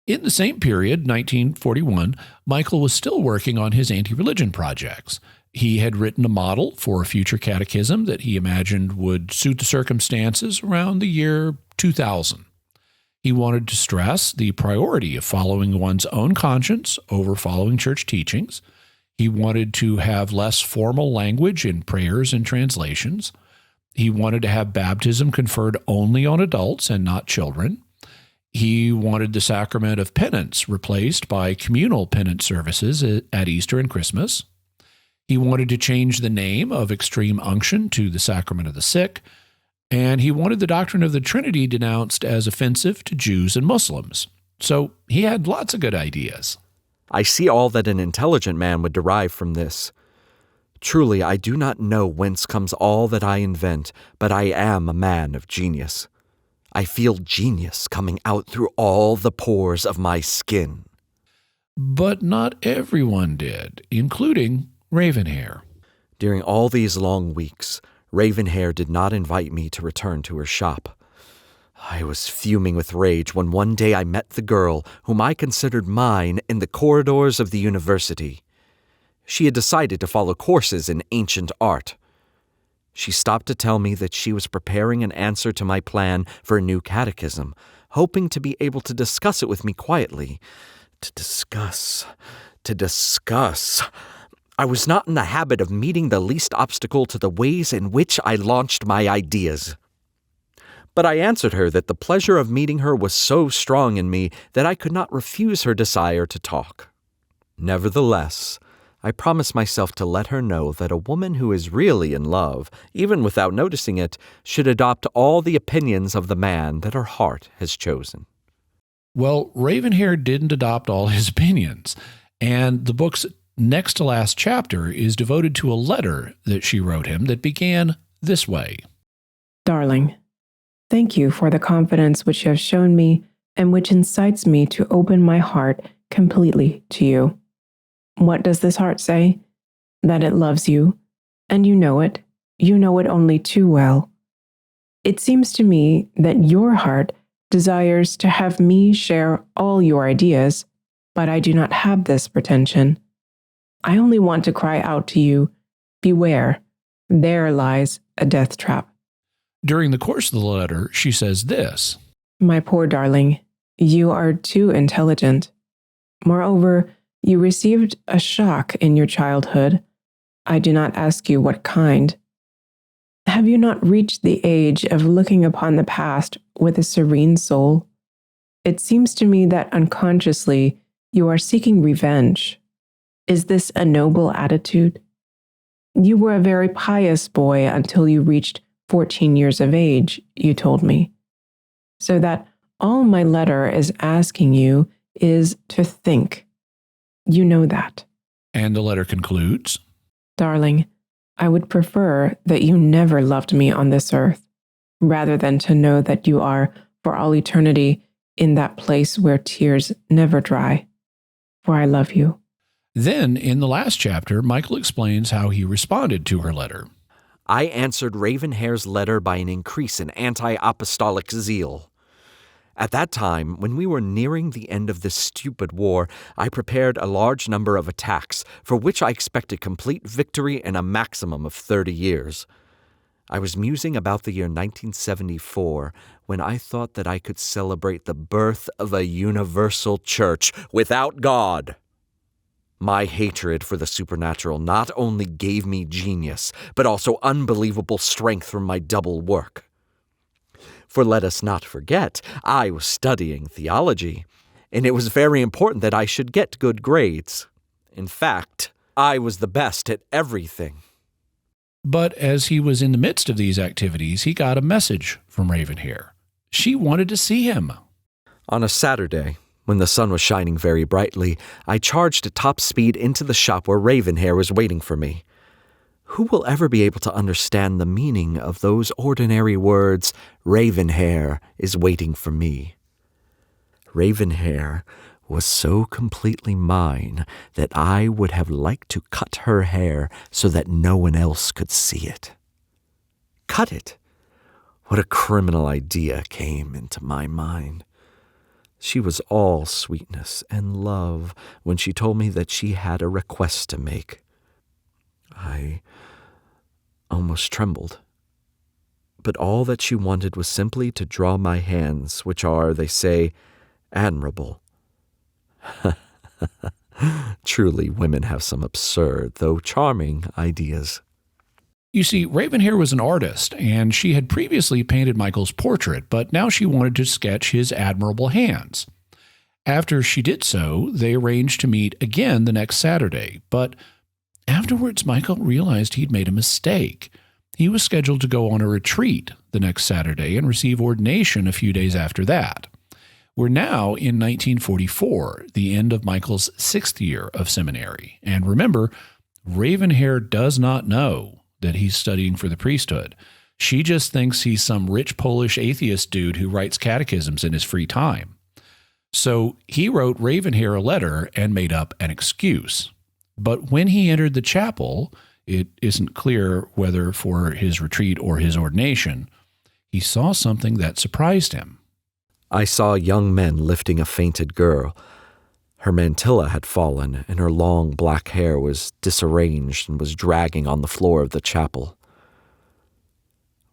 In the same period, 1941, Michael was still working on his anti-religion projects. He had written a model for a future catechism that he imagined would suit the circumstances around the year 2000. He wanted to stress the priority of following one's own conscience over following church teachings. He wanted to have less formal language in prayers and translations. He wanted to have baptism conferred only on adults and not children. He wanted the sacrament of penance replaced by communal penance services at Easter and Christmas. He wanted to change the name of extreme unction to the sacrament of the sick. And he wanted the doctrine of the Trinity denounced as offensive to Jews and Muslims. So he had lots of good ideas. I see all that an intelligent man would derive from this. Truly, I do not know whence comes all that I invent, but I am a man of genius. I feel genius coming out through all the pores of my skin. But not everyone did, including Ravenhair. During all these long weeks, Ravenhair did not invite me to return to her shop. I was fuming with rage when one day I met the girl whom I considered mine in the corridors of the university. She had decided to follow courses in ancient art. She stopped to tell me that she was preparing an answer to my plan for a new catechism, hoping to be able to discuss it with me quietly. To discuss. I was not in the habit of meeting the least obstacle to the ways in which I launched my ideas. But I answered her that the pleasure of meeting her was so strong in me that I could not refuse her desire to talk. Nevertheless, I promised myself to let her know that a woman who is really in love, even without noticing it, should adopt all the opinions of the man that her heart has chosen. Well, Ravenhair didn't adopt all his opinions, and the book's next to last chapter is devoted to a letter that she wrote him that began this way. Darling, thank you for the confidence which you have shown me and which incites me to open my heart completely to you. What does this heart say? That it loves you, and you know it. You know it only too well. It seems to me that your heart desires to have me share all your ideas, but I do not have this pretension. I only want to cry out to you, beware, there lies a death trap. During the course of the letter, she says this. My poor darling, you are too intelligent. Moreover, you received a shock in your childhood. I do not ask you what kind. Have you not reached the age of looking upon the past with a serene soul? It seems to me that unconsciously you are seeking revenge. Is this a noble attitude? You were a very pious boy until you reached 14 years of age, you told me. So that all my letter is asking you is to think. You know that. And the letter concludes, Darling, I would prefer that you never loved me on this earth, rather than to know that you are, for all eternity, in that place where tears never dry. for I love you. Then, in the last chapter, Michael explains how he responded to her letter. I answered Ravenhair's letter by an increase in anti-apostolic zeal. At that time, when we were nearing the end of this stupid war, I prepared a large number of attacks, for which I expected complete victory and a maximum of 30 years. I was musing about the year 1974 when I thought that I could celebrate the birth of a universal church without God. My hatred for the supernatural not only gave me genius, but also unbelievable strength from my double work. For let us not forget, I was studying theology, and it was very important that I should get good grades. In fact, I was the best at everything. But as he was in the midst of these activities, he got a message from Ravenhair. She wanted to see him. On a Saturday, when the sun was shining very brightly, I charged at top speed into the shop where Ravenhair was waiting for me. Who will ever be able to understand the meaning of those ordinary words, Ravenhair is waiting for me? Ravenhair was so completely mine that I would have liked to cut her hair so that no one else could see it. Cut it? What a criminal idea came into my mind. She was all sweetness and love when she told me that she had a request to make. I almost trembled. But all that she wanted was simply to draw my hands, which are, they say, admirable. Truly, women have some absurd, though charming, ideas. You see, Ravenhair was an artist, and she had previously painted Michael's portrait, but now she wanted to sketch his admirable hands. After she did so, they arranged to meet again the next Saturday, but afterwards Michael realized he'd made a mistake. He was scheduled to go on a retreat the next Saturday and receive ordination a few days after that. We're now in 1944, the end of Michael's 6th year of seminary. And remember, Ravenhair does not know that he's studying for the priesthood. She just thinks he's some rich Polish atheist dude who writes catechisms in his free time. So he wrote Ravenhair a letter and made up an excuse. But when he entered the chapel, it isn't clear whether for his retreat or his ordination, he saw something that surprised him. I saw young men lifting a fainted girl. Her mantilla had fallen, and her long black hair was disarranged and was dragging on the floor of the chapel.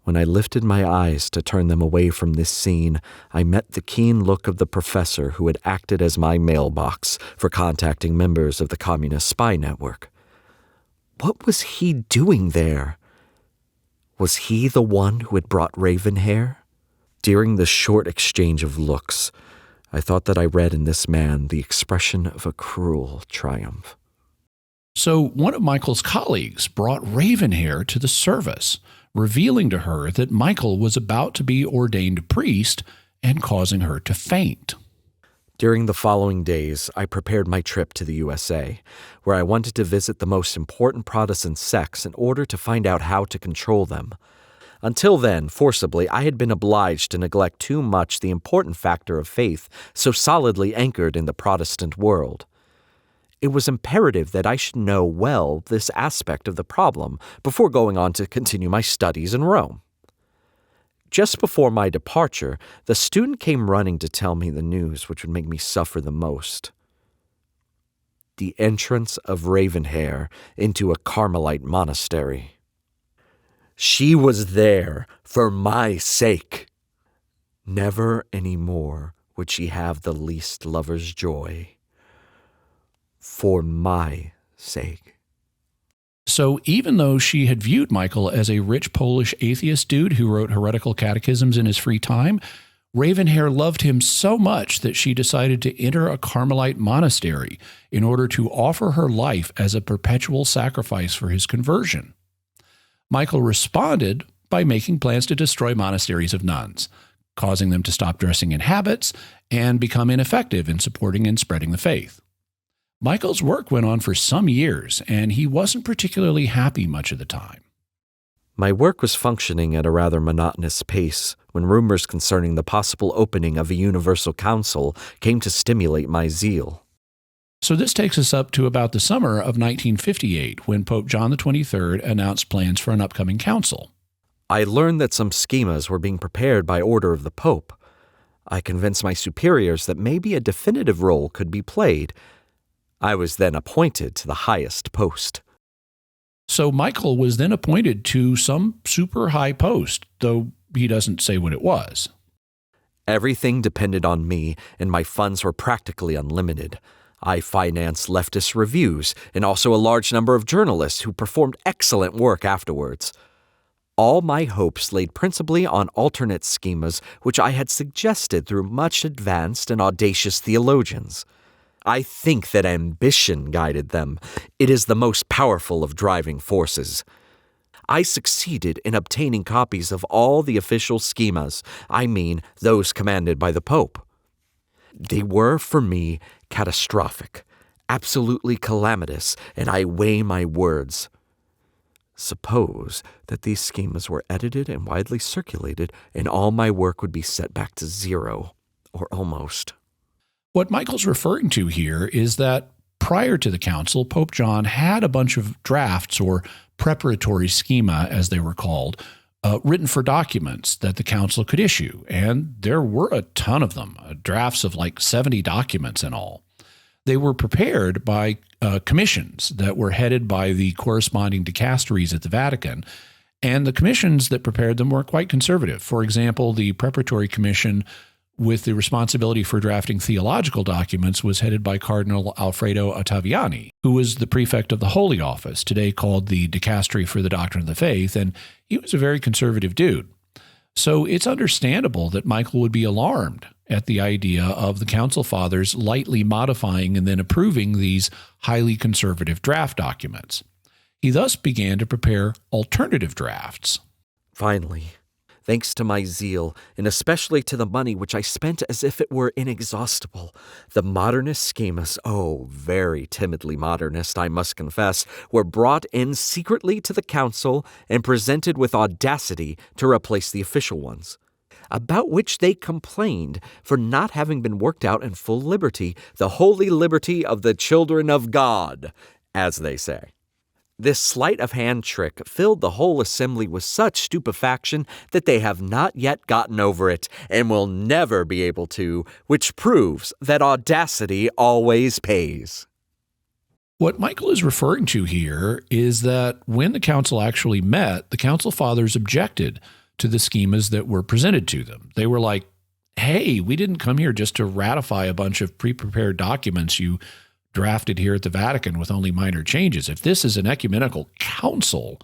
When I lifted my eyes to turn them away from this scene, I met the keen look of the professor who had acted as my mailbox for contacting members of the communist spy network. What was he doing there? Was he the one who had brought Ravenhair? During the short exchange of looks, I thought that I read in this man the expression of a cruel triumph. So one of Michael's colleagues brought Ravenhair to the service, revealing to her that Michael was about to be ordained priest and causing her to faint. During the following days, I prepared my trip to the USA, where I wanted to visit the most important Protestant sects in order to find out how to control them. Until then, forcibly, I had been obliged to neglect too much the important factor of faith so solidly anchored in the Protestant world. It was imperative that I should know well this aspect of the problem before going on to continue my studies in Rome. Just before my departure, the student came running to tell me the news which would make me suffer the most. The entrance of Ravenhair into a Carmelite monastery. She was there for my sake. Never any more would she have the least lover's joy. For my sake. So even though she had viewed Michael as a rich Polish atheist dude who wrote heretical catechisms in his free time, Ravenhair loved him so much that she decided to enter a Carmelite monastery in order to offer her life as a perpetual sacrifice for his conversion. Michael responded by making plans to destroy monasteries of nuns, causing them to stop dressing in habits and become ineffective in supporting and spreading the faith. Michael's work went on for some years, and he wasn't particularly happy much of the time. My work was functioning at a rather monotonous pace when rumors concerning the possible opening of a universal council came to stimulate my zeal. So this takes us up to about the summer of 1958, when Pope John XXIII announced plans for an upcoming council. I learned that some schemas were being prepared by order of the Pope. I convinced my superiors that maybe a definitive role could be played. I was then appointed to the highest post. So Michael was then appointed to some super high post, though he doesn't say what it was. Everything depended on me, and my funds were practically unlimited. I financed leftist reviews and also a large number of journalists who performed excellent work afterwards. All my hopes laid principally on alternate schemas which I had suggested through much advanced and audacious theologians. I think that ambition guided them. It is the most powerful of driving forces. I succeeded in obtaining copies of all the official schemas, I mean those commanded by the Pope. They were, for me, catastrophic, absolutely calamitous, and I weigh my words. Suppose that these schemas were edited and widely circulated, and all my work would be set back to zero, or almost. What Michael's referring to here is that prior to the council, Pope John had a bunch of drafts, or preparatory schema, as they were called, written for documents that the council could issue. And there were a ton of them, drafts of like 70 documents in all. They were prepared by commissions that were headed by the corresponding dicasteries at the Vatican, and the commissions that prepared them were quite conservative. For example, the preparatory commission with the responsibility for drafting theological documents was headed by Cardinal Alfredo Ottaviani, who was the prefect of the Holy Office, today called the Dicastery for the Doctrine of the Faith, and he was a very conservative dude. So it's understandable that Michael would be alarmed at the idea of the Council Fathers lightly modifying and then approving these highly conservative draft documents. He thus began to prepare alternative drafts. Finally, thanks to my zeal, and especially to the money which I spent as if it were inexhaustible, the modernist schemas, very timidly modernist, I must confess, were brought in secretly to the council and presented with audacity to replace the official ones, about which they complained for not having been worked out in full liberty, the holy liberty of the children of God, as they say. This sleight of hand trick filled the whole assembly with such stupefaction that they have not yet gotten over it and will never be able to, which proves that audacity always pays. What Michael is referring to here is that when the council actually met, the council fathers objected to the schemas that were presented to them. They were like, hey, we didn't come here just to ratify a bunch of pre-prepared documents you drafted here at the Vatican with only minor changes. If this is an ecumenical council,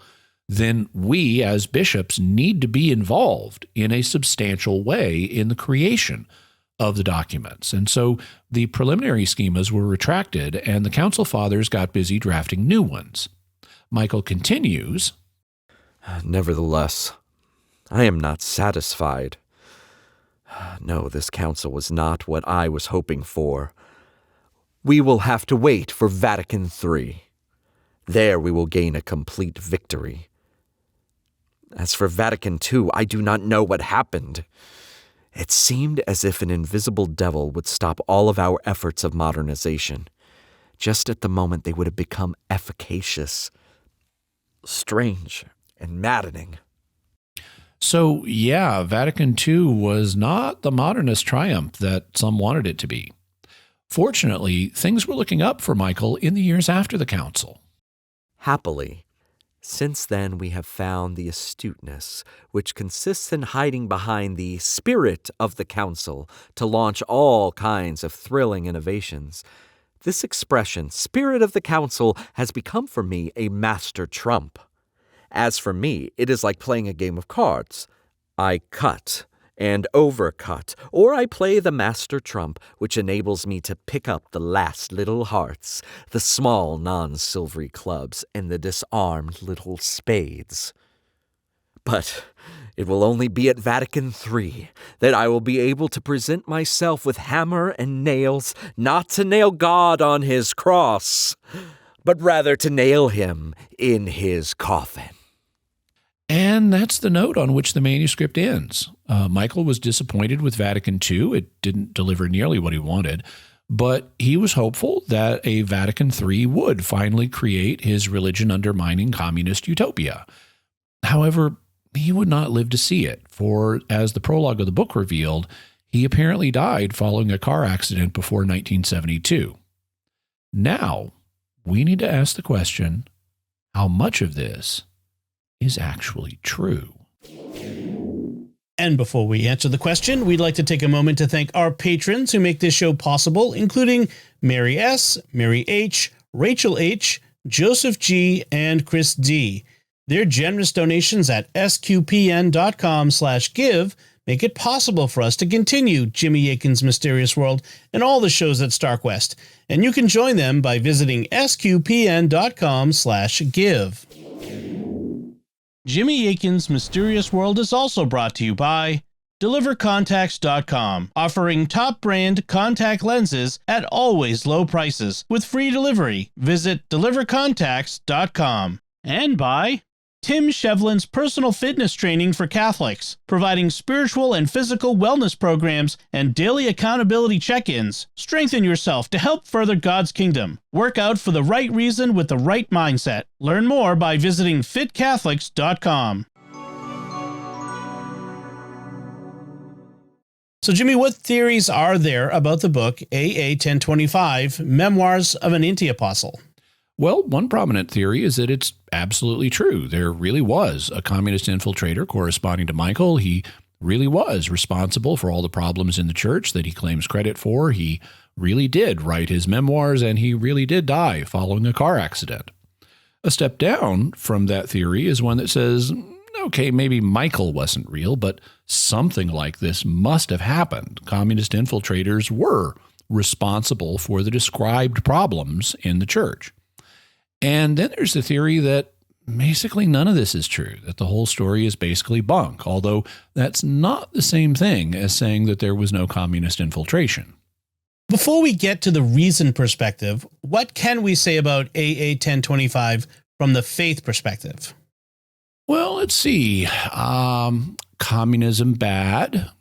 then we as bishops need to be involved in a substantial way in the creation of the documents. And so the preliminary schemas were retracted and the council fathers got busy drafting new ones. Michael continues, Nevertheless, I am not satisfied. No, this council was not what I was hoping for. We will have to wait for Vatican III. There we will gain a complete victory. As for Vatican II, I do not know what happened. It seemed as if an invisible devil would stop all of our efforts of modernization, just at the moment they would have become efficacious. Strange and maddening. So, yeah, Vatican II was not the modernist triumph that some wanted it to be. Fortunately, things were looking up for Michael in the years after the council. Happily, since then we have found the astuteness which consists in hiding behind the spirit of the council to launch all kinds of thrilling innovations. This expression, spirit of the council, has become for me a master trump. As for me, it is like playing a game of cards. I cut and overcut, or I play the master trump, which enables me to pick up the last little hearts, the small non-silvery clubs, and the disarmed little spades. But it will only be at Vatican III that I will be able to present myself with hammer and nails, not to nail God on his cross, but rather to nail him in his coffin. And that's the note on which the manuscript ends. Michael was disappointed with Vatican II. It didn't deliver nearly what he wanted, but he was hopeful that a Vatican III would finally create his religion-undermining communist utopia. However, he would not live to see it, for as the prologue of the book revealed, he apparently died following a car accident before 1972. Now, we need to ask the question, how much of this is actually true? And before we answer the question, we'd like to take a moment to thank our patrons who make this show possible, including Mary S., Mary H., Rachel H., Joseph G., and Chris D. Their generous donations at sqpn.com/give make it possible for us to continue Jimmy Akin's Mysterious World and all the shows at StarQuest. And you can join them by visiting sqpn.com/give. Jimmy Akin's Mysterious World is also brought to you by DeliverContacts.com, offering top brand contact lenses at always low prices with free delivery. Visit DeliverContacts.com. And by Tim Shevlin's Personal Fitness Training for Catholics, providing spiritual and physical wellness programs and daily accountability check-ins. Strengthen yourself to help further God's kingdom. Work out for the right reason with the right mindset. Learn more by visiting fitcatholics.com. So, Jimmy, what theories are there about the book AA-1025, Memoirs of an Anti-Apostle? Well, one prominent theory is that it's absolutely true. There really was a communist infiltrator corresponding to Michael. He really was responsible for all the problems in the church that he claims credit for. He really did write his memoirs, and he really did die following a car accident. A step down from that theory is one that says, okay, maybe Michael wasn't real, but something like this must have happened. Communist infiltrators were responsible for the described problems in the church. And then there's the theory that basically none of this is true, that the whole story is basically bunk, although that's not the same thing as saying that there was no communist infiltration. Before we get to the reason perspective, what can we say about AA-1025 from the faith perspective? Well, let's see. Communism, bad.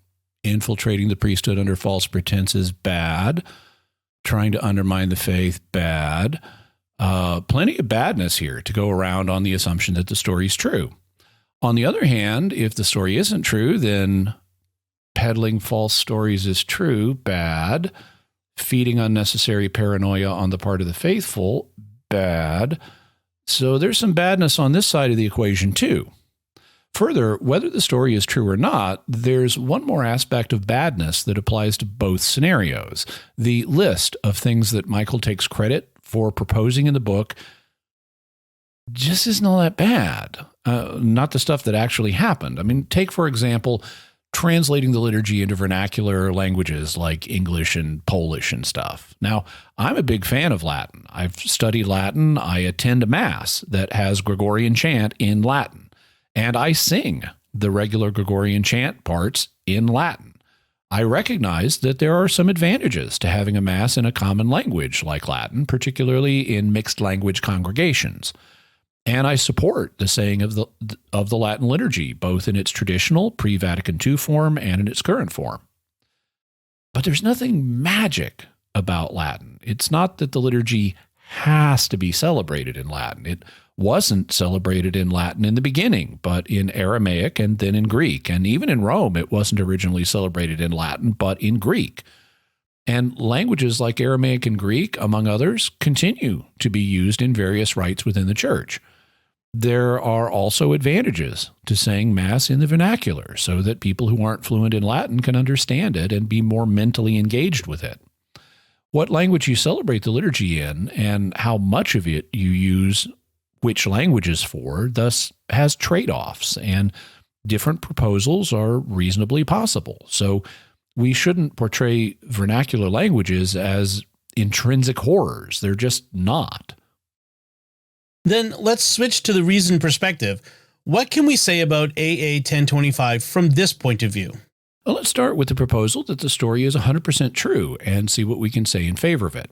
Infiltrating the priesthood under false pretenses, bad. Trying to undermine the faith, bad. Plenty of badness here to go around on the assumption that the story is true. On the other hand, if the story isn't true, then peddling false stories is true, bad. Feeding unnecessary paranoia on the part of the faithful, bad. So there's some badness on this side of the equation too. Further, whether the story is true or not, there's one more aspect of badness that applies to both scenarios. The list of things that Michael takes credit for proposing in the book just isn't all that bad. Not the stuff that actually happened. I mean, take, for example, translating the liturgy into vernacular languages like English and Polish and stuff. Now, I'm a big fan of Latin. I've studied Latin. I attend a mass that has Gregorian chant in Latin, and I sing the regular Gregorian chant parts in Latin. I recognize that there are some advantages to having a mass in a common language like Latin, particularly in mixed language congregations. And I support the saying of the Latin liturgy, both in its traditional pre-Vatican II form and in its current form. But there's nothing magic about Latin. It's not that the liturgy has to be celebrated in Latin. It wasn't celebrated in Latin in the beginning, but in Aramaic and then in Greek. And even in Rome, it wasn't originally celebrated in Latin, but in Greek. And languages like Aramaic and Greek, among others, continue to be used in various rites within the church. There are also advantages to saying Mass in the vernacular so that people who aren't fluent in Latin can understand it and be more mentally engaged with it. What language you celebrate the liturgy in and how much of it you use which languages for, thus has trade-offs, and different proposals are reasonably possible. So we shouldn't portray vernacular languages as intrinsic horrors. They're just not. Then let's switch to the reason perspective. What can we say about AA-1025 from this point of view? Well, let's start with the proposal that the story is 100% true and see what we can say in favor of it.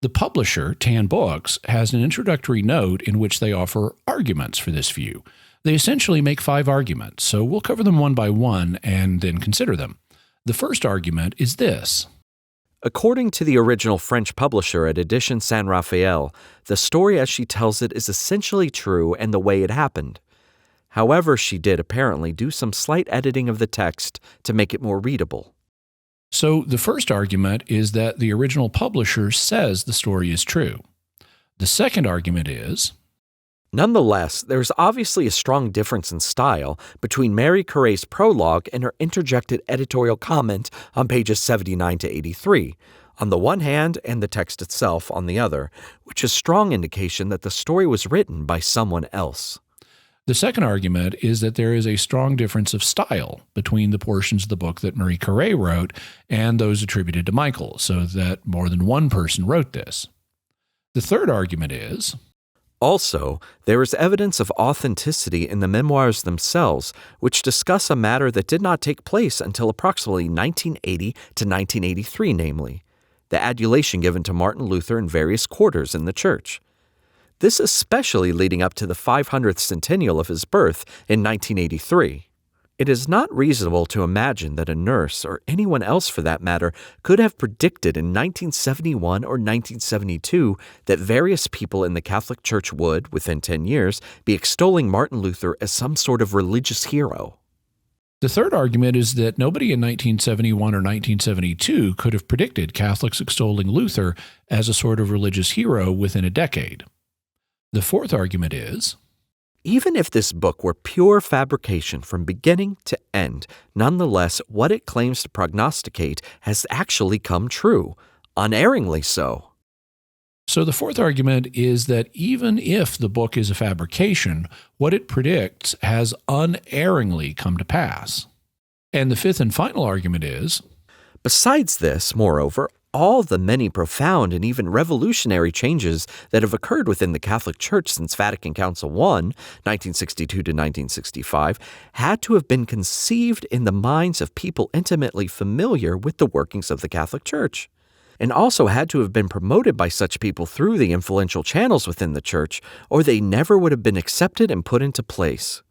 The publisher, Tan Books, has an introductory note in which they offer arguments for this view. They essentially make 5 arguments, so we'll cover them one by one and then consider them. The first argument is this. According to the original French publisher at Edition San Rafael, the story as she tells it is essentially true and the way it happened. However, she did apparently do some slight editing of the text to make it more readable. So the first argument is that the original publisher says the story is true. The second argument is, nonetheless, there is obviously a strong difference in style between Mary Carré's prologue and her interjected editorial comment on pages 79 to 83, on the one hand, and the text itself on the other, which is strong indication that the story was written by someone else. the second argument is that there is a strong difference of style between the portions of the book that Marie Carré wrote and those attributed to Michael, so that more than one person wrote this. The third argument is, also, there is evidence of authenticity in the memoirs themselves, which discuss a matter that did not take place until approximately 1980 to 1983, namely, the adulation given to Martin Luther in various quarters in the church. This especially leading up to the 500th centennial of his birth in 1983. It is not reasonable to imagine that a nurse, or anyone else for that matter, could have predicted in 1971 or 1972 that various people in the Catholic Church would, within 10 years, be extolling Martin Luther as some sort of religious hero. the third argument is that nobody in 1971 or 1972 could have predicted Catholics extolling Luther as a sort of religious hero within a decade. The fourth argument is, even if this book were pure fabrication from beginning to end, nonetheless, what it claims to prognosticate has actually come true, unerringly so. So the fourth argument is that even if the book is a fabrication, what it predicts has unerringly come to pass. And the fifth and final argument is, besides this, moreover, all the many profound and even revolutionary changes that have occurred within the Catholic Church since Vatican Council I, 1962 to 1965, had to have been conceived in the minds of people intimately familiar with the workings of the Catholic Church, and also had to have been promoted by such people through the influential channels within the Church, or they never would have been accepted and put into place.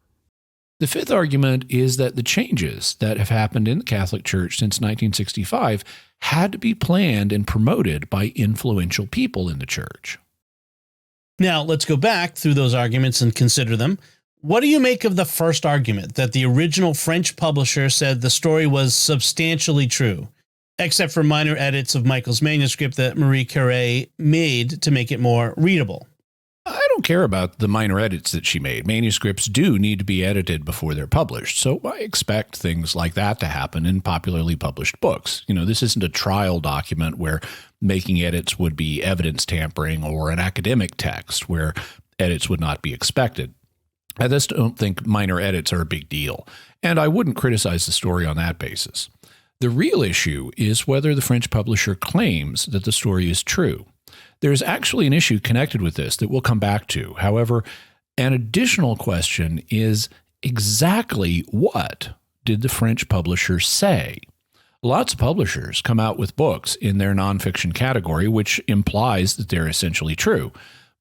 the fifth argument is that the changes that have happened in the Catholic Church since 1965 had to be planned and promoted by influential people in the church. Now, let's go back through those arguments and consider them. What do you make of the first argument that the original French publisher said the story was substantially true, except for minor edits of Michael's manuscript that Marie Carré made to make it more readable? I don't care about the minor edits that she made. Manuscripts do need to be edited before they're published, so I expect things like that to happen in popularly published books. This isn't a trial document where making edits would be evidence tampering, or an academic text where edits would not be expected. I just don't think minor edits are a big deal, and I wouldn't criticize the story on that basis. The real issue is whether the French publisher claims that the story is true. There's actually an issue connected with this that we'll come back to. However, an additional question is exactly what did the French publisher say? Lots of publishers come out with books in their nonfiction category, which implies that they're essentially true.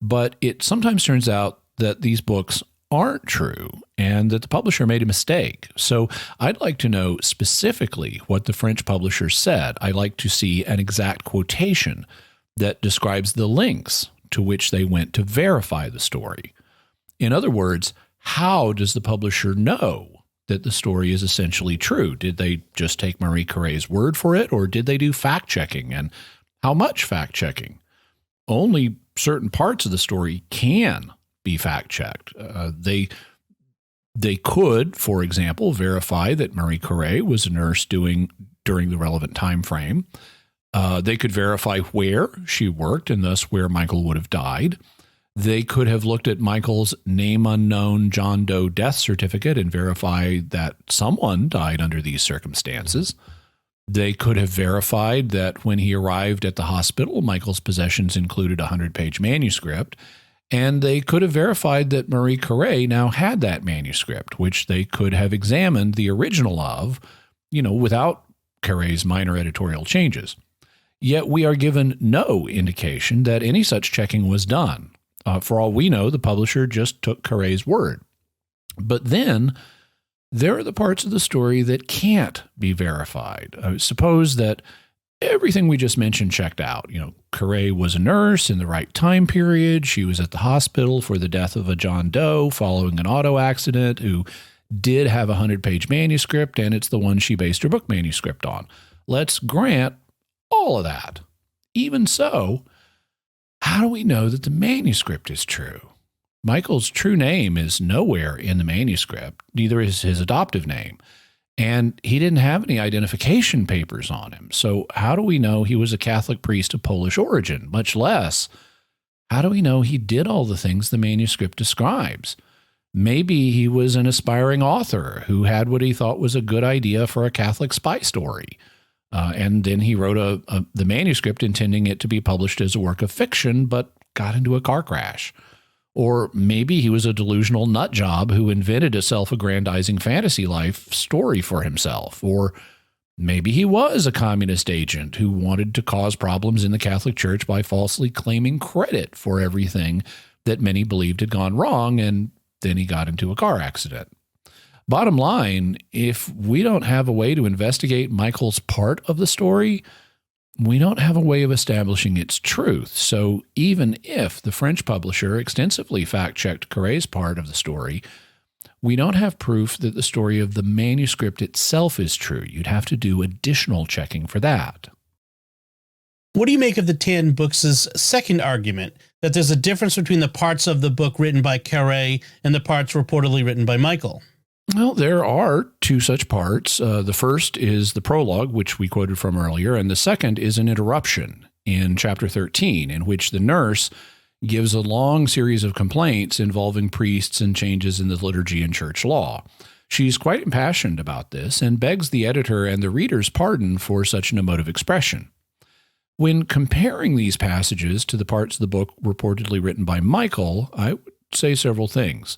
But it sometimes turns out that these books aren't true and that the publisher made a mistake. So I'd like to know specifically what the French publisher said. I'd like to see an exact quotation that describes the links to which they went to verify the story. In other words, how does the publisher know that the story is essentially true? Did they just take Marie Carré's word for it, or did they do fact-checking? And how much fact-checking? Only certain parts of the story can be fact-checked. They could, for example, verify that Marie Carré was a nurse during the relevant time frame. They could verify where she worked and thus where Michael would have died. They could have looked at Michael's name unknown John Doe death certificate and verify that someone died under these circumstances. They could have verified that when he arrived at the hospital, Michael's possessions included a 100-page manuscript. And they could have verified that Marie Carré now had that manuscript, which they could have examined the original of, without Carré's minor editorial changes. Yet we are given no indication that any such checking was done. For all we know, the publisher just took Carré's word. But then there are the parts of the story that can't be verified. Suppose that everything we just mentioned checked out. Carre was a nurse in the right time period. She was at the hospital for the death of a John Doe following an auto accident, who did have a 100-page manuscript, and it's the one she based her book manuscript on. Let's grant all of that. Even so, how do we know that the manuscript is true? Michael's true name is nowhere in the manuscript, neither is his adoptive name. And he didn't have any identification papers on him. So how do we know he was a Catholic priest of Polish origin? Much less, how do we know he did all the things the manuscript describes? Maybe he was an aspiring author who had what he thought was a good idea for a Catholic spy story. And then he wrote the manuscript intending it to be published as a work of fiction, but got into a car crash. Or maybe he was a delusional nut job who invented a self-aggrandizing fantasy life story for himself. Or maybe he was a communist agent who wanted to cause problems in the Catholic Church by falsely claiming credit for everything that many believed had gone wrong, and then he got into a car accident. Bottom line, if we don't have a way to investigate Michael's part of the story, we don't have a way of establishing its truth. So even if the French publisher extensively fact-checked Carre's part of the story, we don't have proof that the story of the manuscript itself is true. You'd have to do additional checking for that. What do you make of the 10 books' second argument, that there's a difference between the parts of the book written by Carre and the parts reportedly written by Michael? Well, there are two such parts. The first is the prologue, which we quoted from earlier, and the second is an interruption in chapter 13, in which the nurse gives a long series of complaints involving priests and changes in the liturgy and church law. She's quite impassioned about this and begs the editor and the reader's pardon for such an emotive expression. When comparing these passages to the parts of the book reportedly written by Michael, I would say several things.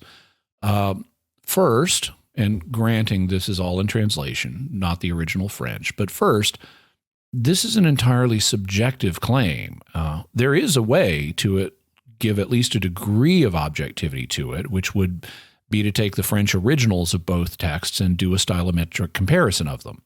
First, and granting this is all in translation, not the original French, but first, this is an entirely subjective claim. There is a way to give at least a degree of objectivity to it, which would be to take the French originals of both texts and do a stylometric comparison of them.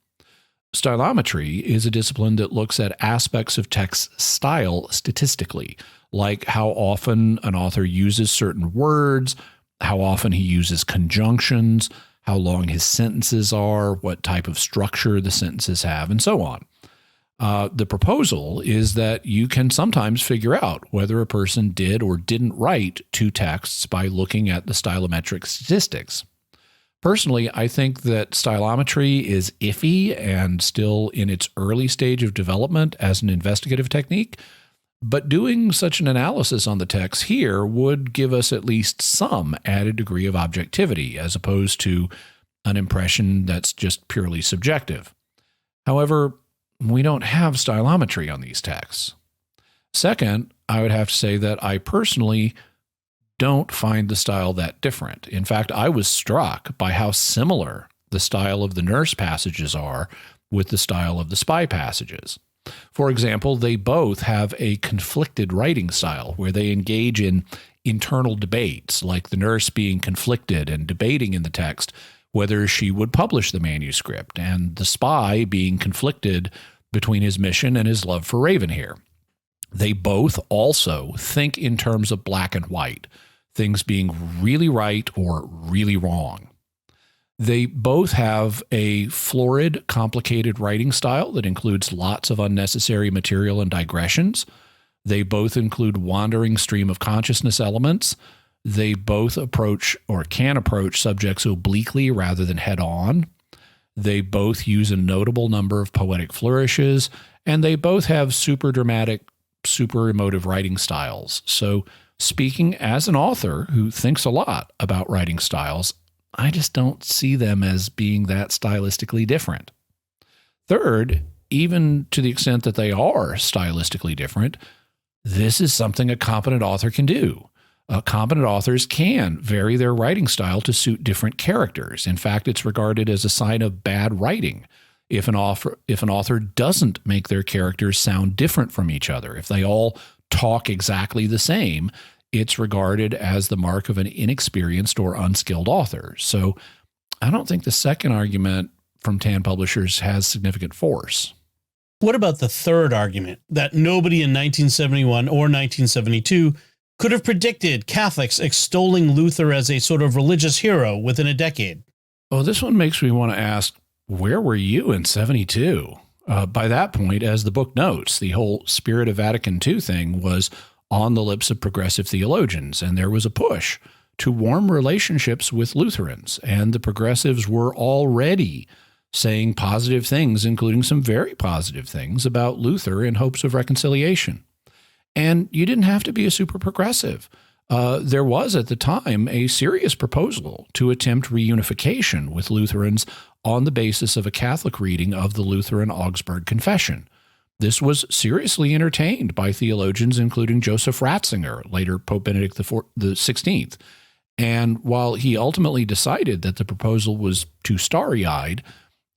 Stylometry is a discipline that looks at aspects of text style statistically, like how often an author uses certain words, how often he uses conjunctions, how long his sentences are, what type of structure the sentences have, and so on. The proposal is that you can sometimes figure out whether a person did or didn't write two texts by looking at the stylometric statistics. Personally, I think that stylometry is iffy and still in its early stage of development as an investigative technique, but doing such an analysis on the text here would give us at least some added degree of objectivity, as opposed to an impression that's just purely subjective. However, we don't have stylometry on these texts. Second, I would have to say that I personally don't find the style that different. In fact, I was struck by how similar the style of the nurse passages are with the style of the spy passages. For example, they both have a conflicted writing style where they engage in internal debates, like the nurse being conflicted and debating in the text whether she would publish the manuscript, and the spy being conflicted between his mission and his love for Ravenhair. They both also think in terms of black and white, things being really right or really wrong. They both have a florid, complicated writing style that includes lots of unnecessary material and digressions. They both include wandering stream of consciousness elements. They both approach or can approach subjects obliquely rather than head on. They both use a notable number of poetic flourishes, and they both have super dramatic, super emotive writing styles. So speaking as an author who thinks a lot about writing styles, I just don't see them as being that stylistically different. Third, even to the extent that they are stylistically different, this is something a competent author can do. Competent authors can vary their writing style to suit different characters. In fact, it's regarded as a sign of bad writing if an author doesn't make their characters sound different from each other. If they all talk exactly the same, it's regarded as the mark of an inexperienced or unskilled author. So I don't think the second argument from TAN publishers has significant force. What about the third argument, that nobody in 1971 or 1972 could have predicted Catholics extolling Luther as a sort of religious hero within a decade? Oh, this one makes me want to ask, where were you in 72? By that point, as the book notes, the whole Spirit of Vatican II thing was on the lips of progressive theologians, and there was a push to warm relationships with Lutherans, and the progressives were already saying positive things, including some very positive things about Luther in hopes of reconciliation. And you didn't have to be a super progressive. There was at the time a serious proposal to attempt reunification with Lutherans on the basis of a Catholic reading of the Lutheran Augsburg Confession. This was seriously entertained by theologians, including Joseph Ratzinger, later Pope Benedict XVI. And while he ultimately decided that the proposal was too starry-eyed,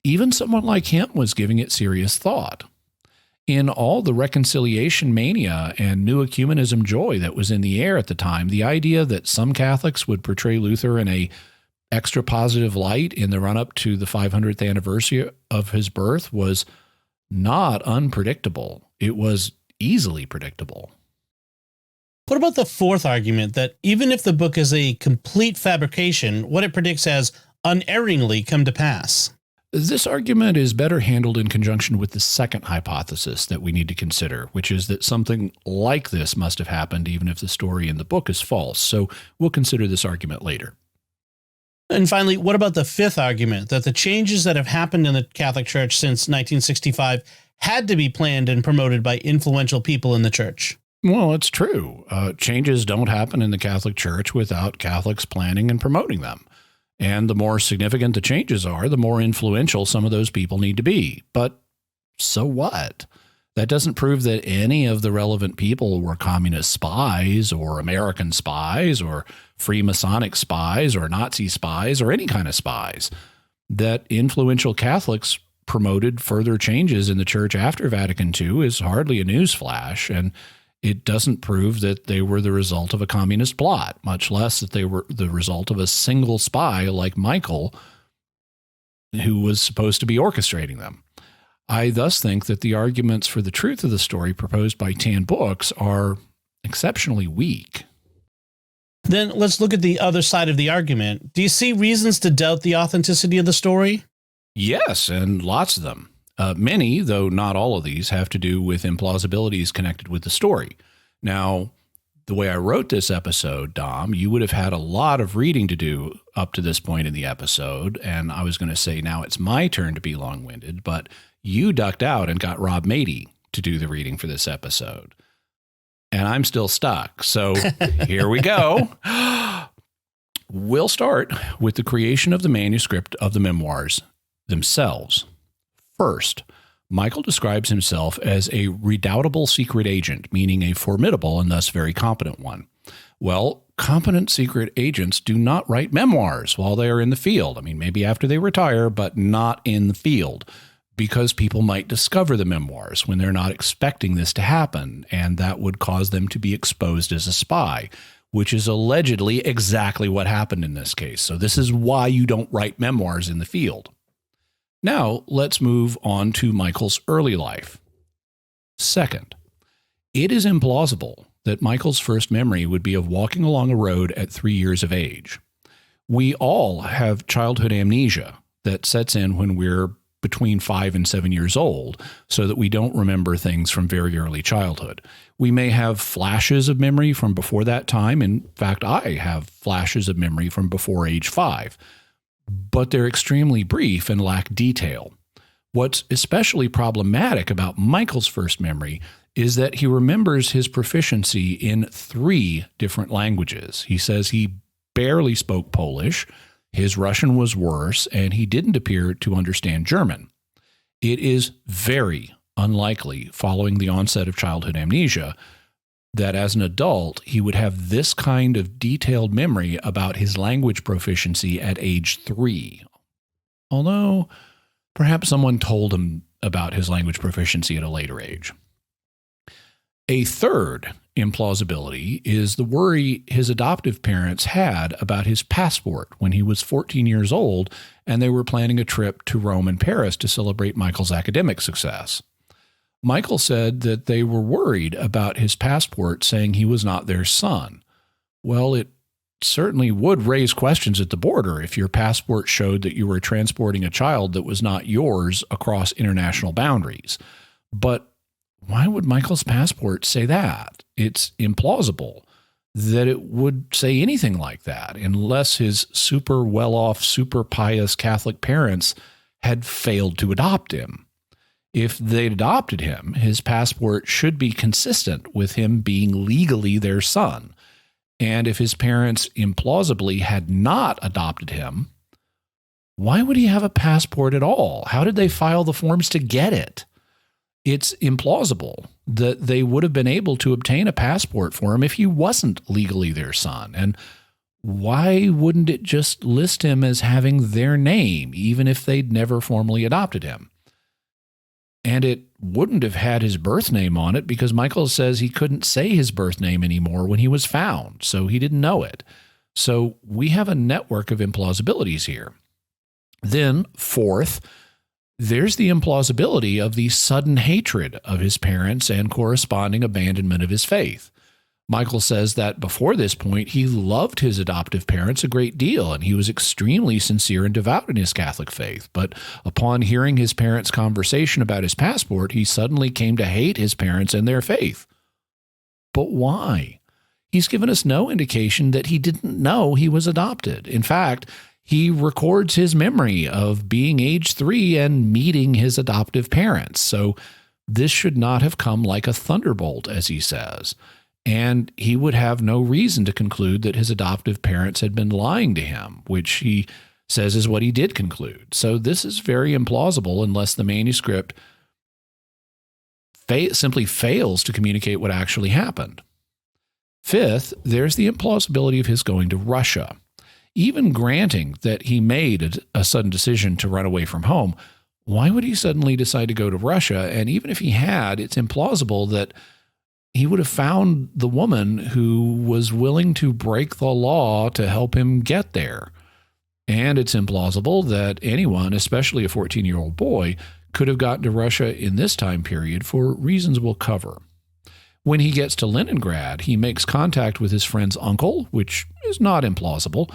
even someone like him was giving it serious thought. In all the reconciliation mania and new ecumenism joy that was in the air at the time, the idea that some Catholics would portray Luther in a extra positive light in the run-up to the 500th anniversary of his birth was not unpredictable. It was easily predictable. What about the fourth argument, that even if the book is a complete fabrication, what it predicts has unerringly come to pass? This argument is better handled in conjunction with the second hypothesis that we need to consider, which is that something like this must have happened even if the story in the book is false. So we'll consider this argument later. And finally, what about the fifth argument, that the changes that have happened in the Catholic Church since 1965 had to be planned and promoted by influential people in the Church? Well, it's true. Changes don't happen in the Catholic Church without Catholics planning and promoting them. And the more significant the changes are, the more influential some of those people need to be. But so what? That doesn't prove that any of the relevant people were communist spies or American spies or Freemasonic spies or Nazi spies or any kind of spies. That influential Catholics promoted further changes in the Church after Vatican II is hardly a newsflash, and it doesn't prove that they were the result of a communist plot, much less that they were the result of a single spy like Michael, who was supposed to be orchestrating them. I thus think that the arguments for the truth of the story proposed by 10 books are exceptionally weak. Then let's look at the other side of the argument. Do you see reasons to doubt the authenticity of the story? Yes, and lots of them. Many, though not all of these, have to do with implausibilities connected with the story. Now, the way I wrote this episode, Dom, you would have had a lot of reading to do up to this point in the episode, and I was going to say now it's my turn to be long-winded, but you ducked out and got Rob Mady to do the reading for this episode. And I'm still stuck, so here we go. We'll start with the creation of the manuscript of the memoirs themselves. First, Michael describes himself as a redoubtable secret agent, meaning a formidable and thus very competent one. Well, competent secret agents do not write memoirs while they are in the field. I mean, maybe after they retire, but not in the field, because people might discover the memoirs when they're not expecting this to happen, and that would cause them to be exposed as a spy, which is allegedly exactly what happened in this case. So this is why you don't write memoirs in the field. Now, let's move on to Michael's early life. Second, it is implausible that Michael's first memory would be of walking along a road at 3 years of age. We all have childhood amnesia that sets in when we're between 5 and 7 years old, so that we don't remember things from very early childhood. We may have flashes of memory from before that time. In fact, I have flashes of memory from before age 5. But they're extremely brief and lack detail. What's especially problematic about Michael's first memory is that he remembers his proficiency in 3 different languages. He says he barely spoke Polish, his Russian was worse, and he didn't appear to understand German. It is very unlikely, following the onset of childhood amnesia, that as an adult, he would have this kind of detailed memory about his language proficiency at age 3. Although, perhaps someone told him about his language proficiency at a later age. A third implausibility is the worry his adoptive parents had about his passport when he was 14 years old and they were planning a trip to Rome and Paris to celebrate Michael's academic success. Michael said that they were worried about his passport saying he was not their son. Well, it certainly would raise questions at the border if your passport showed that you were transporting a child that was not yours across international boundaries. But why would Michael's passport say that? It's implausible that it would say anything like that unless his super well-off, super pious Catholic parents had failed to adopt him. If they'd adopted him, his passport should be consistent with him being legally their son. And if his parents implausibly had not adopted him, why would he have a passport at all? How did they file the forms to get it? It's implausible that they would have been able to obtain a passport for him if he wasn't legally their son. And why wouldn't it just list him as having their name, even if they'd never formally adopted him? And it wouldn't have had his birth name on it because Michael says he couldn't say his birth name anymore when he was found, so he didn't know it. So we have a network of implausibilities here. Then, fourth, there's the implausibility of the sudden hatred of his parents and corresponding abandonment of his faith. Michael says that before this point, he loved his adoptive parents a great deal, and he was extremely sincere and devout in his Catholic faith. But upon hearing his parents' conversation about his passport, he suddenly came to hate his parents and their faith. But why? He's given us no indication that he didn't know he was adopted. In fact, he records his memory of being age 3 and meeting his adoptive parents. So this should not have come like a thunderbolt, as he says. And he would have no reason to conclude that his adoptive parents had been lying to him, which he says is what he did conclude. So this is very implausible unless the manuscript simply fails to communicate what actually happened. Fifth, there's the implausibility of his going to Russia. Even granting that he made a sudden decision to run away from home, why would he suddenly decide to go to Russia? And even if he had, it's implausible that he would have found the woman who was willing to break the law to help him get there. And it's implausible that anyone, especially a 14-year-old boy, could have gotten to Russia in this time period for reasons we'll cover. When he gets to Leningrad, he makes contact with his friend's uncle, which is not implausible,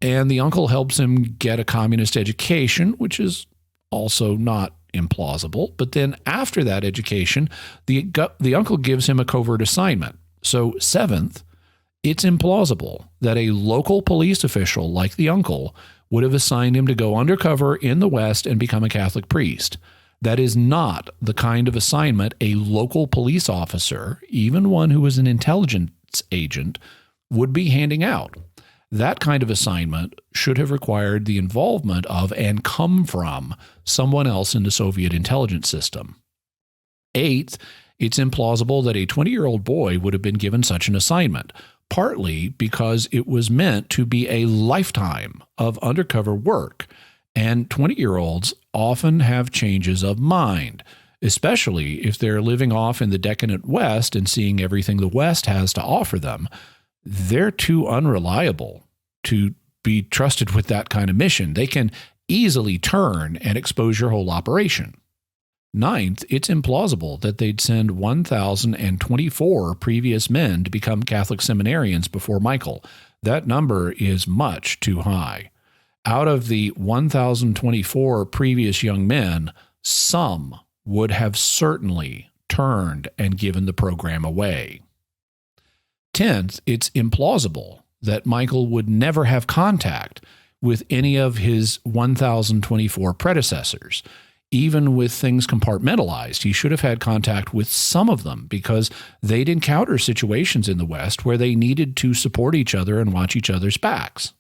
and the uncle helps him get a communist education, which is also not implausible. But then after that education, the uncle gives him a covert assignment. So seventh, it's implausible that a local police official like the uncle would have assigned him to go undercover in the West and become a Catholic priest. That is not the kind of assignment a local police officer, even one who was an intelligence agent, would be handing out. That kind of assignment should have required the involvement of and come from someone else in the Soviet intelligence system. Eighth, it's implausible that a 20-year-old boy would have been given such an assignment, partly because it was meant to be a lifetime of undercover work, and 20-year-olds often have changes of mind, especially if they're living off in the decadent West and seeing everything the West has to offer them. They're too unreliable to be trusted with that kind of mission. They can easily turn and expose your whole operation. Ninth, it's implausible that they'd send 1,024 previous men to become Catholic seminarians before Michael. That number is much too high. Out of the 1,024 previous young men, some would have certainly turned and given the program away. 10th, it's implausible that Michael would never have contact with any of his 1,024 predecessors. Even with things compartmentalized, he should have had contact with some of them because they'd encounter situations in the West where they needed to support each other and watch each other's backs.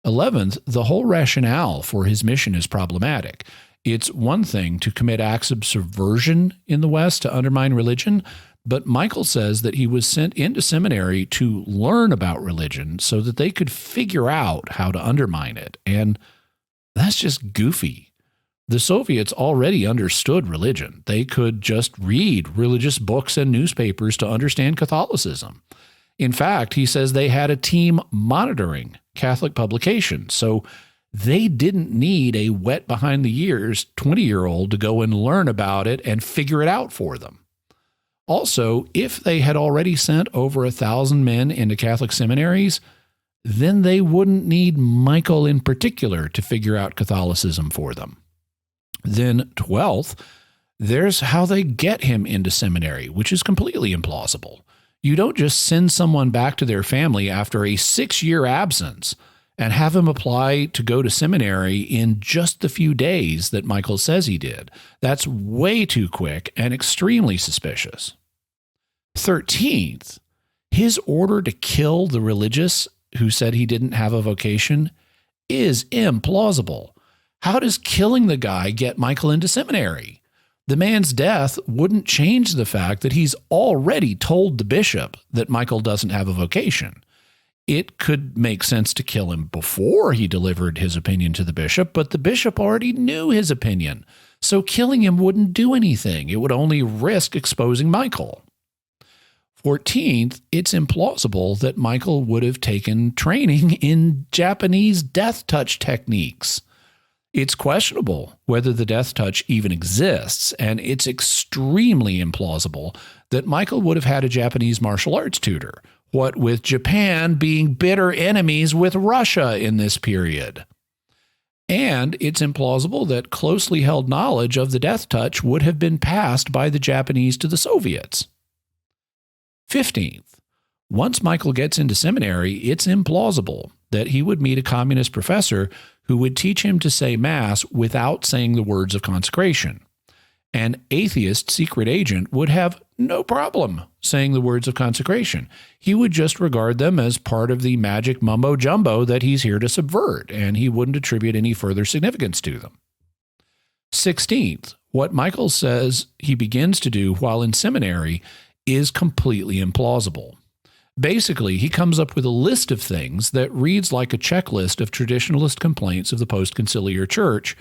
11th, the whole rationale for his mission is problematic. It's one thing to commit acts of subversion in the West to undermine religion, but Michael says that he was sent into seminary to learn about religion so that they could figure out how to undermine it. And that's just goofy. The Soviets already understood religion. They could just read religious books and newspapers to understand Catholicism. In fact, he says they had a team monitoring Catholic publications, so They didn't need a wet behind the ears 20-year-old to go and learn about it and figure it out for them. Also, if they had already sent over 1,000 men into Catholic seminaries, then they wouldn't need Michael in particular to figure out Catholicism for them. Then 12th, there's how they get him into seminary, which is completely implausible. You don't just send someone back to their family after a 6-year absence and have him apply to go to seminary in just the few days that Michael says he did. That's way too quick and extremely suspicious. 13th, his order to kill the religious who said he didn't have a vocation is implausible. How does killing the guy get Michael into seminary? The man's death wouldn't change the fact that he's already told the bishop that Michael doesn't have a vocation. It could make sense to kill him before he delivered his opinion to the bishop, but the bishop already knew his opinion, so killing him wouldn't do anything. It would only risk exposing Michael. 14th, it's implausible that Michael would have taken training in Japanese death touch techniques. It's questionable whether the death touch even exists, and it's extremely implausible that Michael would have had a Japanese martial arts tutor, what with Japan being bitter enemies with Russia in this period. And it's implausible that closely held knowledge of the death touch would have been passed by the Japanese to the Soviets. 15th, once Michael gets into seminary, it's implausible that he would meet a communist professor who would teach him to say Mass without saying the words of consecration. An atheist secret agent would have no problem saying the words of consecration. He would just regard them as part of the magic mumbo-jumbo that he's here to subvert, and he wouldn't attribute any further significance to them. 16th, what Michael says he begins to do while in seminary is completely implausible. Basically, he comes up with a list of things that reads like a checklist of traditionalist complaints of the post-conciliar church,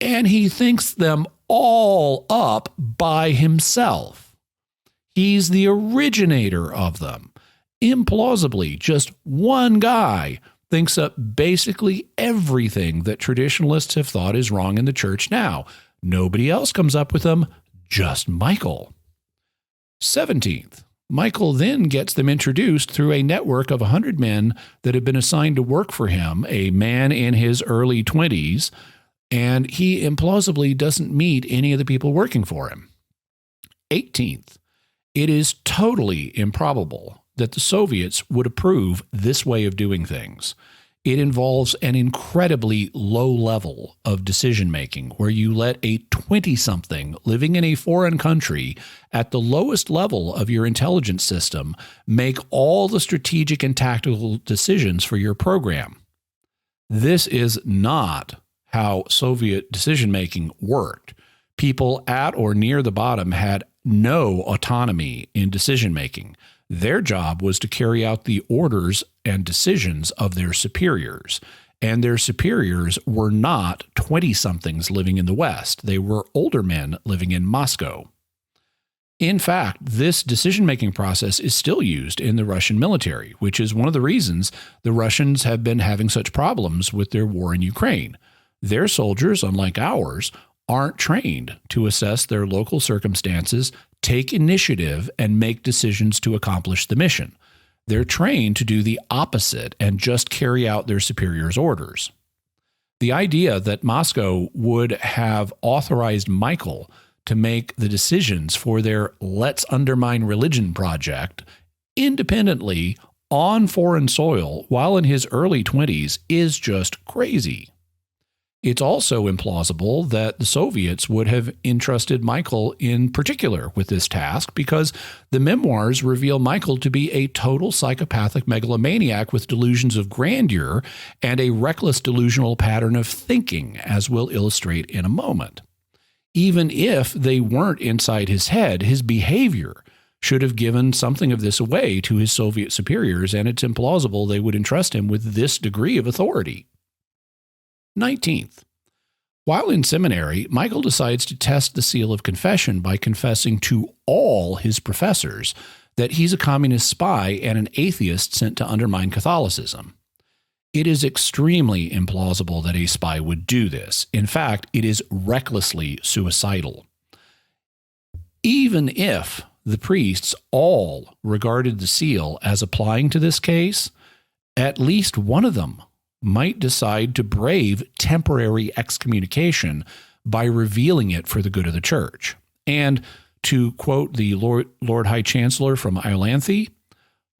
and he thinks them all up by himself. He's the originator of them. Implausibly, just one guy thinks up basically everything that traditionalists have thought is wrong in the church now. Nobody else comes up with them, just Michael. 17th, Michael then gets them introduced through a network of 100 men that have been assigned to work for him, a man in his early 20s, and he implausibly doesn't meet any of the people working for him. 18th, it is totally improbable that the Soviets would approve this way of doing things. It involves an incredibly low level of decision-making where you let a 20-something living in a foreign country at the lowest level of your intelligence system make all the strategic and tactical decisions for your program. This is not how Soviet decision-making worked. People at or near the bottom had no autonomy in decision-making. Their job was to carry out the orders and decisions of their superiors, and their superiors were not 20-somethings living in the West. They were older men living in Moscow. In fact, this decision-making process is still used in the Russian military, which is one of the reasons the Russians have been having such problems with their war in Ukraine. Their soldiers, unlike ours, aren't trained to assess their local circumstances, take initiative, and make decisions to accomplish the mission. They're trained to do the opposite and just carry out their superiors' orders. The idea that Moscow would have authorized Michael to make the decisions for their Let's Undermine Religion project independently on foreign soil while in his early 20s is just crazy. It's also implausible that the Soviets would have entrusted Michael in particular with this task because the memoirs reveal Michael to be a total psychopathic megalomaniac with delusions of grandeur and a reckless delusional pattern of thinking, as we'll illustrate in a moment. Even if they weren't inside his head, his behavior should have given something of this away to his Soviet superiors, and it's implausible they would entrust him with this degree of authority. 19th, while in seminary, Michael decides to test the seal of confession by confessing to all his professors that he's a communist spy and an atheist sent to undermine Catholicism. It is extremely implausible that a spy would do this. In fact, it is recklessly suicidal. Even if the priests all regarded the seal as applying to this case, at least one of them might decide to brave temporary excommunication by revealing it for the good of the church. And to quote the Lord High Chancellor from Iolanthe,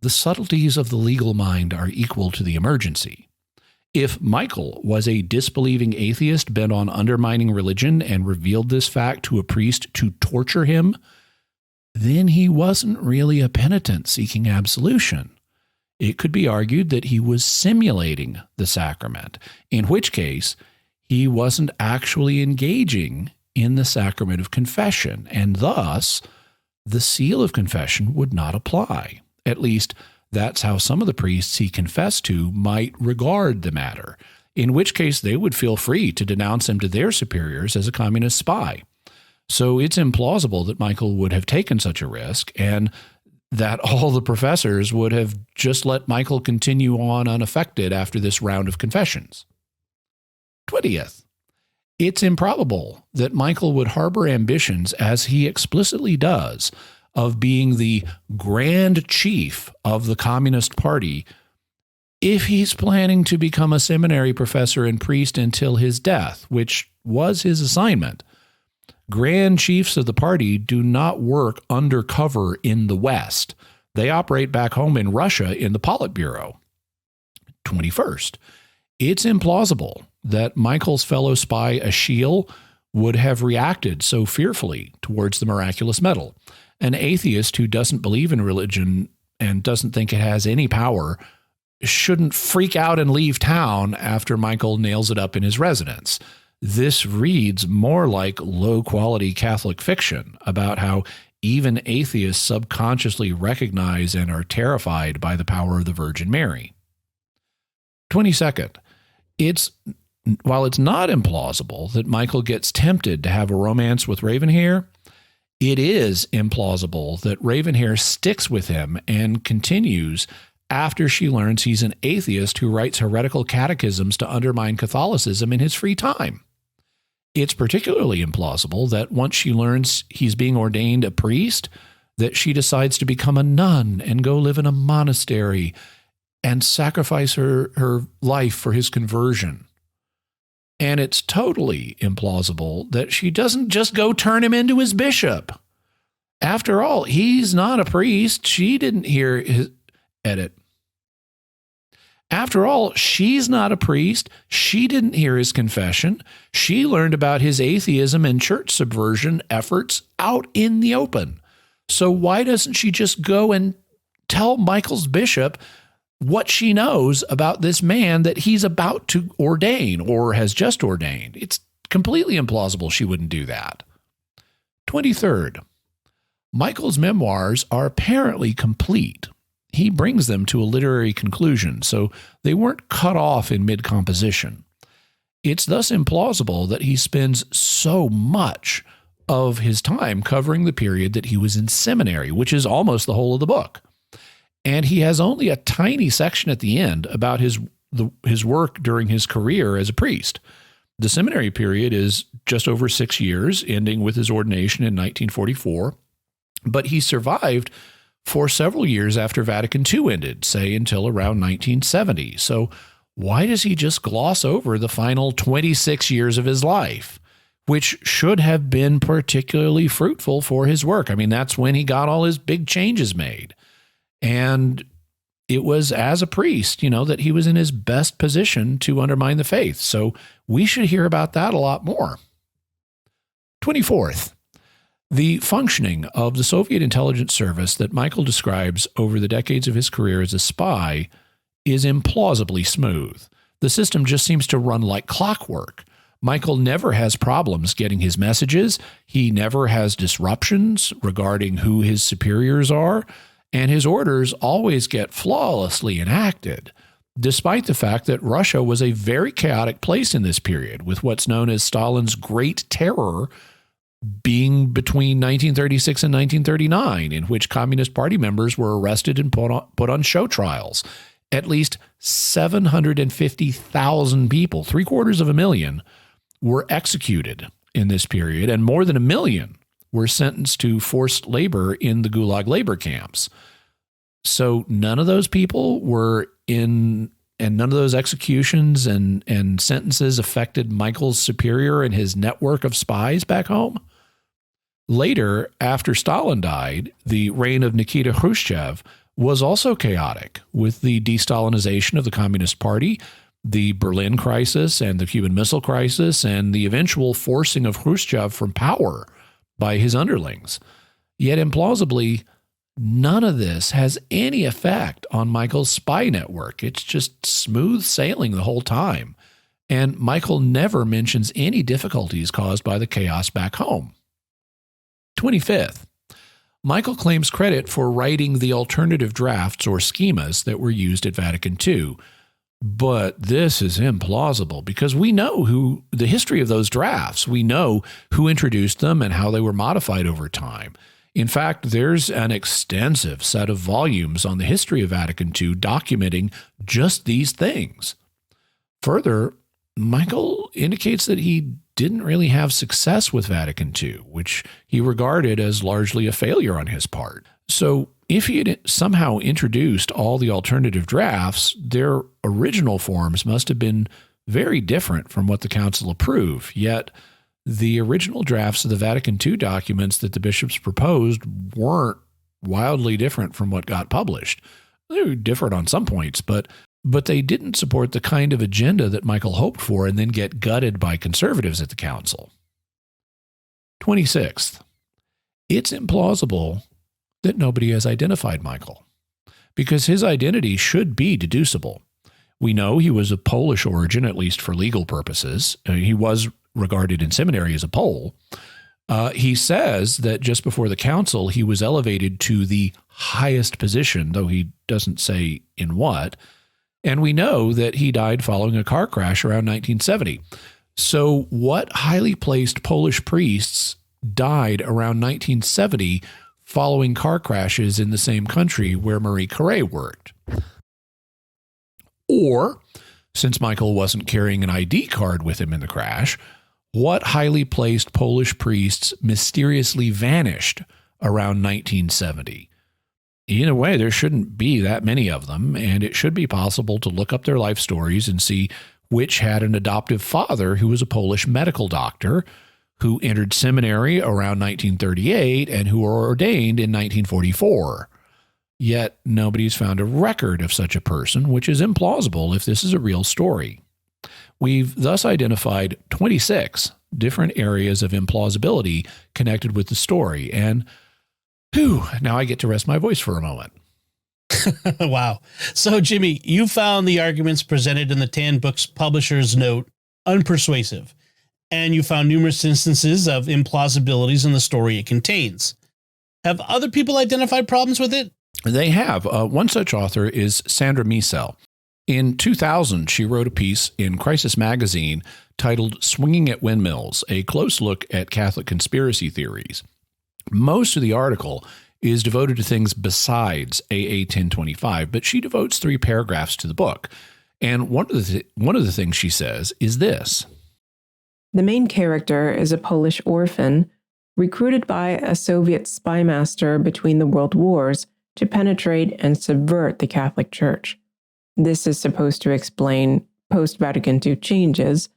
the subtleties of the legal mind are equal to the emergency. If Michael was a disbelieving atheist bent on undermining religion and revealed this fact to a priest to torture him, then he wasn't really a penitent seeking absolution. It could be argued that he was simulating the sacrament, in which case he wasn't actually engaging in the sacrament of confession, and thus the seal of confession would not apply. At least that's how some of the priests he confessed to might regard the matter, in which case they would feel free to denounce him to their superiors as a communist spy. So it's implausible that Michael would have taken such a risk and that all the professors would have just let Michael continue on unaffected after this round of confessions. 20th, it's improbable that Michael would harbor ambitions, as he explicitly does, of being the grand chief of the Communist Party if he's planning to become a seminary professor and priest until his death, which was his assignment. Grand chiefs of the party do not work undercover in the West. They operate back home in Russia in the Politburo. 21st, it's implausible that Michael's fellow spy Achille would have reacted so fearfully towards the miraculous medal. An atheist who doesn't believe in religion and doesn't think it has any power shouldn't freak out and leave town after Michael nails it up in his residence. This reads more like low-quality Catholic fiction about how even atheists subconsciously recognize and are terrified by the power of the Virgin Mary. 22nd, while it's not implausible that Michael gets tempted to have a romance with Ravenhair, it is implausible that Ravenhair sticks with him and continues after she learns he's an atheist who writes heretical catechisms to undermine Catholicism in his free time. It's particularly implausible that once she learns he's being ordained a priest, that she decides to become a nun and go live in a monastery and sacrifice her life for his conversion. And it's totally implausible that she doesn't just go turn him into his bishop. After all, he's not a priest. She didn't hear his edit. After all, she's not a priest. She didn't hear his confession. She learned about his atheism and church subversion efforts out in the open. So why doesn't she just go and tell Michael's bishop what she knows about this man that he's about to ordain or has just ordained? It's completely implausible she wouldn't do that. 23rd, Michael's memoirs are apparently complete. He brings them to a literary conclusion, so they weren't cut off in mid-composition. It's thus implausible that he spends so much of his time covering the period that he was in seminary, which is almost the whole of the book. And he has only a tiny section at the end about his work during his career as a priest. The seminary period is just over 6 years, ending with his ordination in 1944, but he survived for several years after Vatican II ended, say until around 1970. So why does he just gloss over the final 26 years of his life, which should have been particularly fruitful for his work? I mean, that's when he got all his big changes made. And it was as a priest, that he was in his best position to undermine the faith. So we should hear about that a lot more. 24th, the functioning of the Soviet intelligence service that Michael describes over the decades of his career as a spy is implausibly smooth. The system just seems to run like clockwork. Michael never has problems getting his messages. He never has disruptions regarding who his superiors are, and his orders always get flawlessly enacted, despite the fact that Russia was a very chaotic place in this period, with what's known as Stalin's Great Terror being between 1936 and 1939, in which Communist Party members were arrested and put on show trials. At least 750,000 people, 750,000, were executed in this period, and more than 1 million were sentenced to forced labor in the Gulag labor camps. So none of those people were in, and none of those executions and sentences affected Michael's superior and his network of spies back home. Later, after Stalin died, the reign of Nikita Khrushchev was also chaotic, with the de-Stalinization of the Communist Party, the Berlin crisis and the Cuban Missile Crisis, and the eventual forcing of Khrushchev from power by his underlings. Yet implausibly, none of this has any effect on Michael's spy network. It's just smooth sailing the whole time. And Michael never mentions any difficulties caused by the chaos back home. 25th, Michael claims credit for writing the alternative drafts or schemas that were used at Vatican II. But this is implausible because we know the history of those drafts. We know who introduced them and how they were modified over time. In fact, there's an extensive set of volumes on the history of Vatican II documenting just these things. Further, Michael indicates that he didn't really have success with Vatican II, which he regarded as largely a failure on his part. So if he had somehow introduced all the alternative drafts, their original forms must have been very different from what the council approved. Yet the original drafts of the Vatican II documents that the bishops proposed weren't wildly different from what got published. They were different on some points, but they didn't support the kind of agenda that Michael hoped for and then get gutted by conservatives at the council. 26th, it's implausible that nobody has identified Michael, because his identity should be deducible. We know he was of Polish origin, at least for legal purposes. He was regarded in seminary as a Pole. He says that just before the council, he was elevated to the highest position, though he doesn't say in what. And we know that he died following a car crash around 1970. So what highly placed Polish priests died around 1970 following car crashes in the same country where Marie Curie worked? Or, since Michael wasn't carrying an ID card with him in the crash, what highly placed Polish priests mysteriously vanished around 1970? In a way, there shouldn't be that many of them, and it should be possible to look up their life stories and see which had an adoptive father who was a Polish medical doctor who entered seminary around 1938 and who were ordained in 1944. Yet nobody's found a record of such a person, which is implausible if this is a real story. We've thus identified 26 different areas of implausibility connected with the story, and now I get to rest my voice for a moment. Wow. So, Jimmy, you found the arguments presented in the Tan Books publisher's note unpersuasive, and you found numerous instances of implausibilities in the story it contains. Have other people identified problems with it? They have. One such author is Sandra Miesel. In 2000, she wrote a piece in Crisis Magazine titled Swinging at Windmills, a close look at Catholic conspiracy theories. Most of the article is devoted to things besides AA-1025, but she devotes 3 paragraphs to the book. And one of the things she says is this. The main character is a Polish orphan recruited by a Soviet spy master between the world wars to penetrate and subvert the Catholic Church. This is supposed to explain post-Vatican II changes,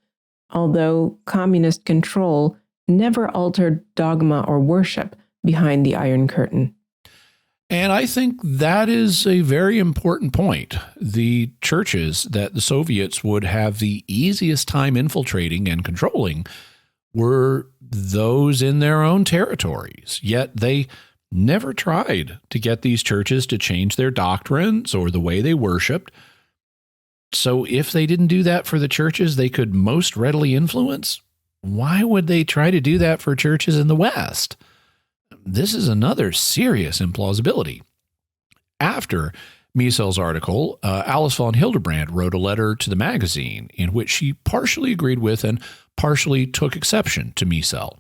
although communist control never altered dogma or worship behind the Iron Curtain. And I think that is a very important point. The churches that the Soviets would have the easiest time infiltrating and controlling were those in their own territories, yet they never tried to get these churches to change their doctrines or the way they worshiped. So if they didn't do that for the churches they could most readily influence, why would they try to do that for churches in the West? This is another serious implausibility. After Miesel's article, Alice von Hildebrand wrote a letter to the magazine in which she partially agreed with and partially took exception to Miesel.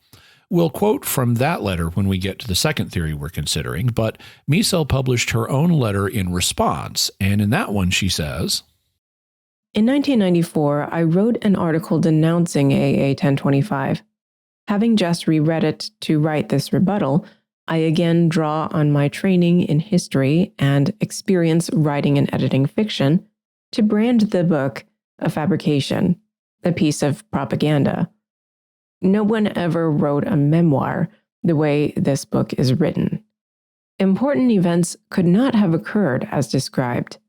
We'll quote from that letter when we get to the second theory we're considering, but Miesel published her own letter in response, and in that one she says, In 1994, I wrote an article denouncing AA-1025. Having just reread it to write this rebuttal, I again draw on my training in history and experience writing and editing fiction to brand the book a fabrication, a piece of propaganda. No one ever wrote a memoir the way this book is written. Important events could not have occurred as described.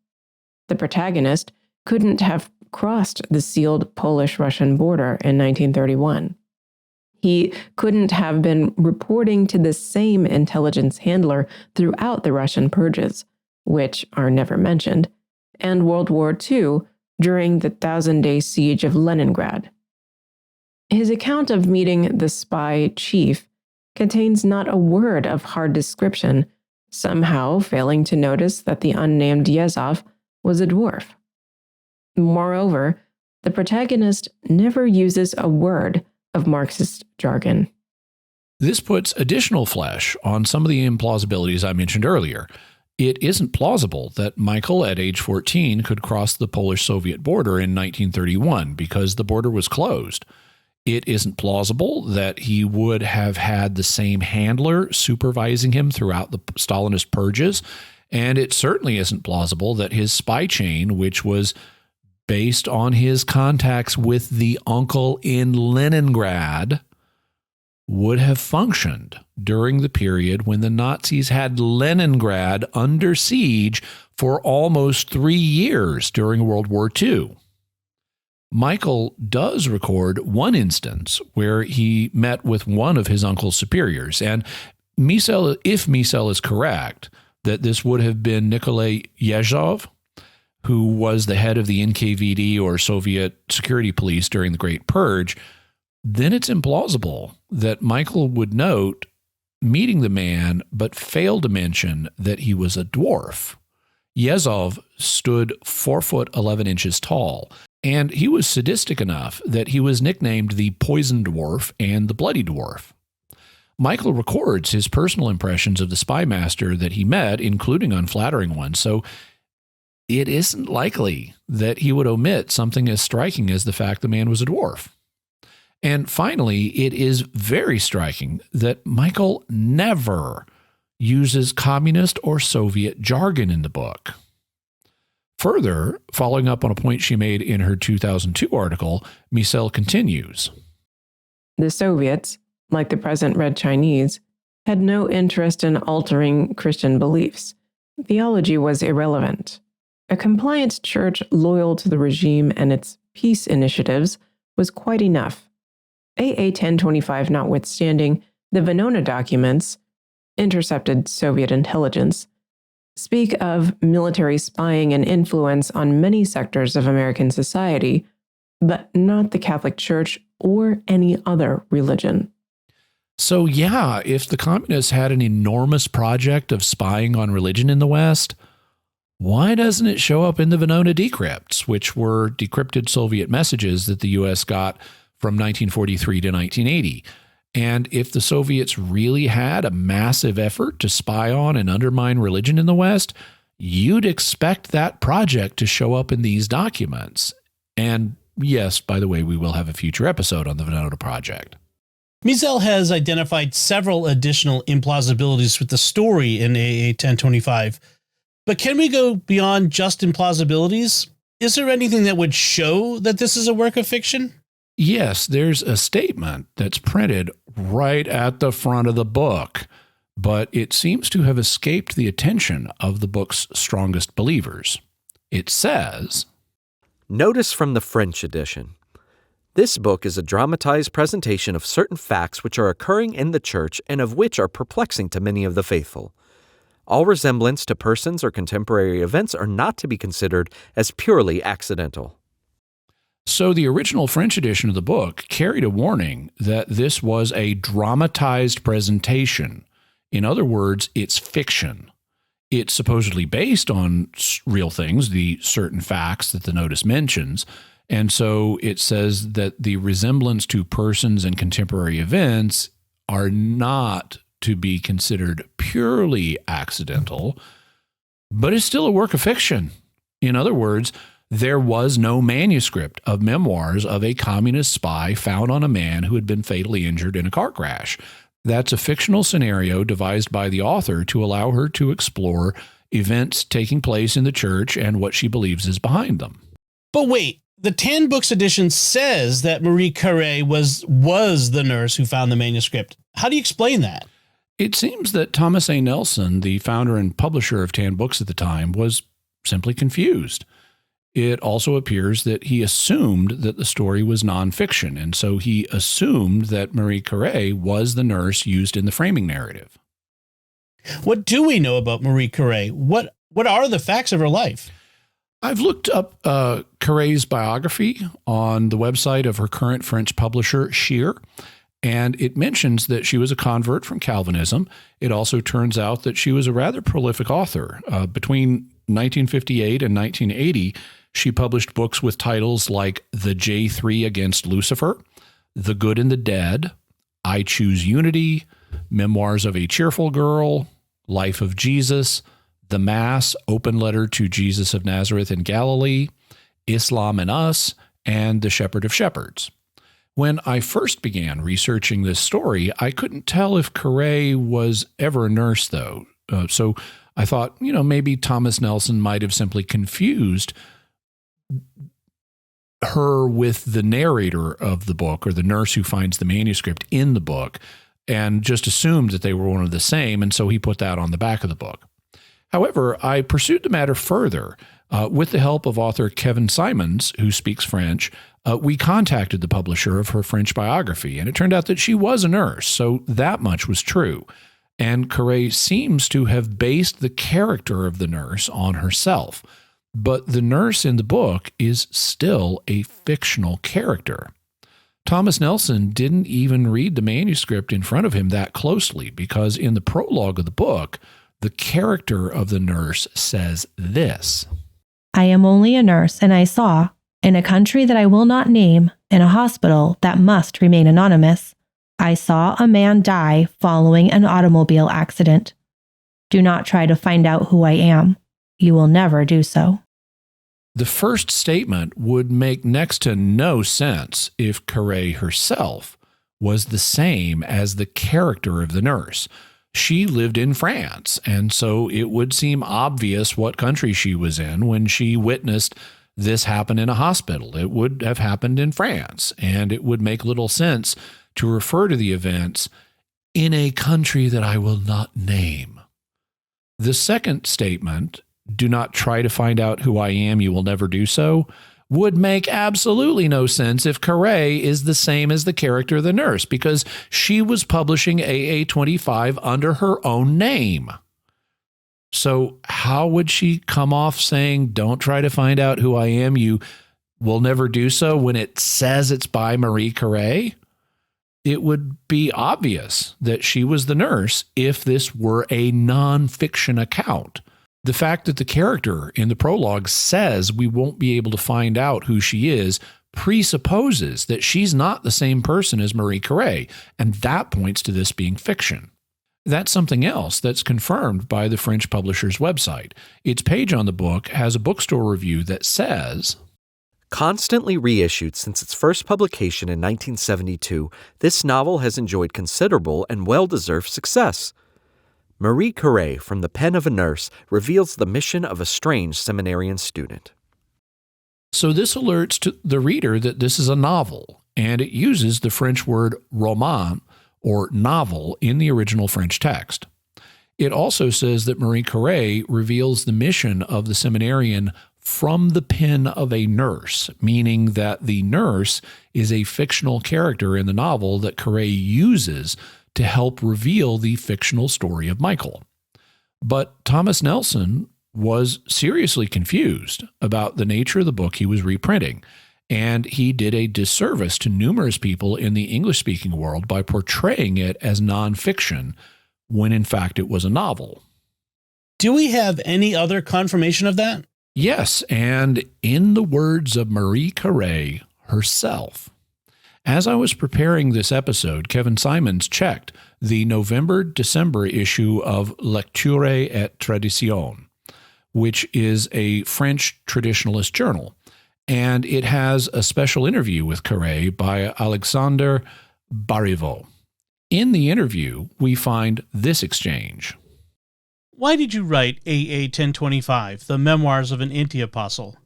The protagonist couldn't have crossed the sealed Polish-Russian border in 1931. He couldn't have been reporting to the same intelligence handler throughout the Russian purges, which are never mentioned, and World War II during the 1,000-day siege of Leningrad. His account of meeting the spy chief contains not a word of hard description, somehow failing to notice that the unnamed Yezhov was a dwarf. Moreover, the protagonist never uses a word of Marxist jargon. This puts additional flesh on some of the implausibilities I mentioned earlier. It isn't plausible that Michael, at age 14, could cross the Polish-Soviet border in 1931 because the border was closed. It isn't plausible that he would have had the same handler supervising him throughout the Stalinist purges, and it certainly isn't plausible that his spy chain, which was based on his contacts with the uncle in Leningrad, would have functioned during the period when the Nazis had Leningrad under siege for almost 3 years during World War II. Michael does record one instance where he met with one of his uncle's superiors, and if Miesel is correct, that this would have been Nikolai Yezhov, who was the head of the NKVD or Soviet security police during the Great Purge, then it's implausible that Michael would note meeting the man but fail to mention that he was a dwarf. Yezhov stood 4 foot 11 inches tall, and he was sadistic enough that he was nicknamed the Poison Dwarf and the Bloody Dwarf. Michael records his personal impressions of the spy master that he met, including unflattering ones, so it isn't likely that he would omit something as striking as the fact the man was a dwarf. And finally, it is very striking that Michael never uses communist or Soviet jargon in the book. Further, following up on a point she made in her 2002 article, Miesel continues. The Soviets, like the present Red Chinese, had no interest in altering Christian beliefs. Theology was irrelevant. A compliant church loyal to the regime and its peace initiatives was quite enough. AA-1025 notwithstanding, the Venona documents, intercepted Soviet intelligence, speak of military spying and influence on many sectors of American society, but not the Catholic Church or any other religion. So yeah, if the communists had an enormous project of spying on religion in the West, why doesn't it show up in the Venona decrypts, which were decrypted Soviet messages that the U.S. got from 1943 to 1980? And if the Soviets really had a massive effort to spy on and undermine religion in the West, you'd expect that project to show up in these documents. And yes, by the way, we will have a future episode on the Venona Project. Miesel has identified several additional implausibilities with the story in AA-1025. But can we go beyond just implausibilities? Is there anything that would show that this is a work of fiction? Yes, there's a statement that's printed right at the front of the book, but it seems to have escaped the attention of the book's strongest believers. It says, Notice from the French edition. This book is a dramatized presentation of certain facts which are occurring in the church and of which are perplexing to many of the faithful. All resemblance to persons or contemporary events are not to be considered as purely accidental. So the original French edition of the book carried a warning that this was a dramatized presentation. In other words, it's fiction. It's supposedly based on real things, the certain facts that the notice mentions. And so it says that the resemblance to persons and contemporary events are not to be considered purely accidental, but it's still a work of fiction. In other words, there was no manuscript of memoirs of a communist spy found on a man who had been fatally injured in a car crash. That's a fictional scenario devised by the author to allow her to explore events taking place in the church and what she believes is behind them. But wait, the 10 books edition says that Marie Curie was the nurse who found the manuscript. How do you explain that? It seems that Thomas A. Nelson, the founder and publisher of 10 books at the time, was simply confused. It also appears that he assumed that the story was nonfiction, and so he assumed that Marie Curie was the nurse used in the framing narrative. What do we know about Marie Curie? What are the facts of her life? I've looked up Curie's biography on the website of her current French publisher, Scheer, and it mentions that she was a convert from Calvinism. It also turns out that she was a rather prolific author. Between 1958 and 1980, she published books with titles like The J3 Against Lucifer, The Good and the Dead, I Choose Unity, Memoirs of a Cheerful Girl, Life of Jesus, The Mass, Open Letter to Jesus of Nazareth in Galilee, Islam and Us, and The Shepherd of Shepherds. When I first began researching this story, I couldn't tell if Curie was ever a nurse, though. So I thought, maybe Thomas Nelson might have simply confused her with the narrator of the book, or the nurse who finds the manuscript in the book, and just assumed that they were one of the same, and so he put that on the back of the book. However, I pursued the matter further. With the help of author Kevin Simons, who speaks French, we contacted the publisher of her French biography, and it turned out that she was a nurse, so that much was true. And Curie seems to have based the character of the nurse on herself. But the nurse in the book is still a fictional character. Thomas Nelson didn't even read the manuscript in front of him that closely, because in the prologue of the book, the character of the nurse says this: I am only a nurse, and I saw, in a country that I will not name, in a hospital that must remain anonymous, I saw a man die following an automobile accident. Do not try to find out who I am. You will never do so. The first statement would make next to no sense if Curie herself was the same as the character of the nurse. She lived in France, and so it would seem obvious what country she was in when she witnessed this happen in a hospital. It would have happened in France, and it would make little sense to refer to the events in a country that I will not name. The second statement, do not try to find out who I am, you will never do so, would make absolutely no sense if Curie is the same as the character of the nurse, because she was publishing AA-25 under her own name. So how would she come off saying, don't try to find out who I am, you will never do so, when it says it's by Marie Curie? It would be obvious that she was the nurse if this were a nonfiction account. The fact that the character in the prologue says we won't be able to find out who she is presupposes that she's not the same person as Marie Curie, and that points to this being fiction. That's something else that's confirmed by the French publisher's website. Its page on the book has a bookstore review that says, constantly reissued since its first publication in 1972, this novel has enjoyed considerable and well-deserved success. Marie Curie, from the pen of a nurse, reveals the mission of a strange seminarian student. So this alerts to the reader that this is a novel, and it uses the French word roman, or novel, in the original French text. It also says that Marie Curie reveals the mission of the seminarian from the pen of a nurse, meaning that the nurse is a fictional character in the novel that Curie uses to help reveal the fictional story of Michael. But Thomas Nelson was seriously confused about the nature of the book he was reprinting, and he did a disservice to numerous people in the English-speaking world by portraying it as nonfiction when in fact it was a novel. Do we have any other confirmation of that? Yes, and in the words of Marie Curie herself, As I was preparing this episode, Kevin Simons checked the November-December issue of Lecture et Tradition, which is a French traditionalist journal, and it has a special interview with Carré by Alexandre Bariveau. In the interview, we find this exchange. Why did you write AA-1025, the Memoirs of an Anti-Apostle?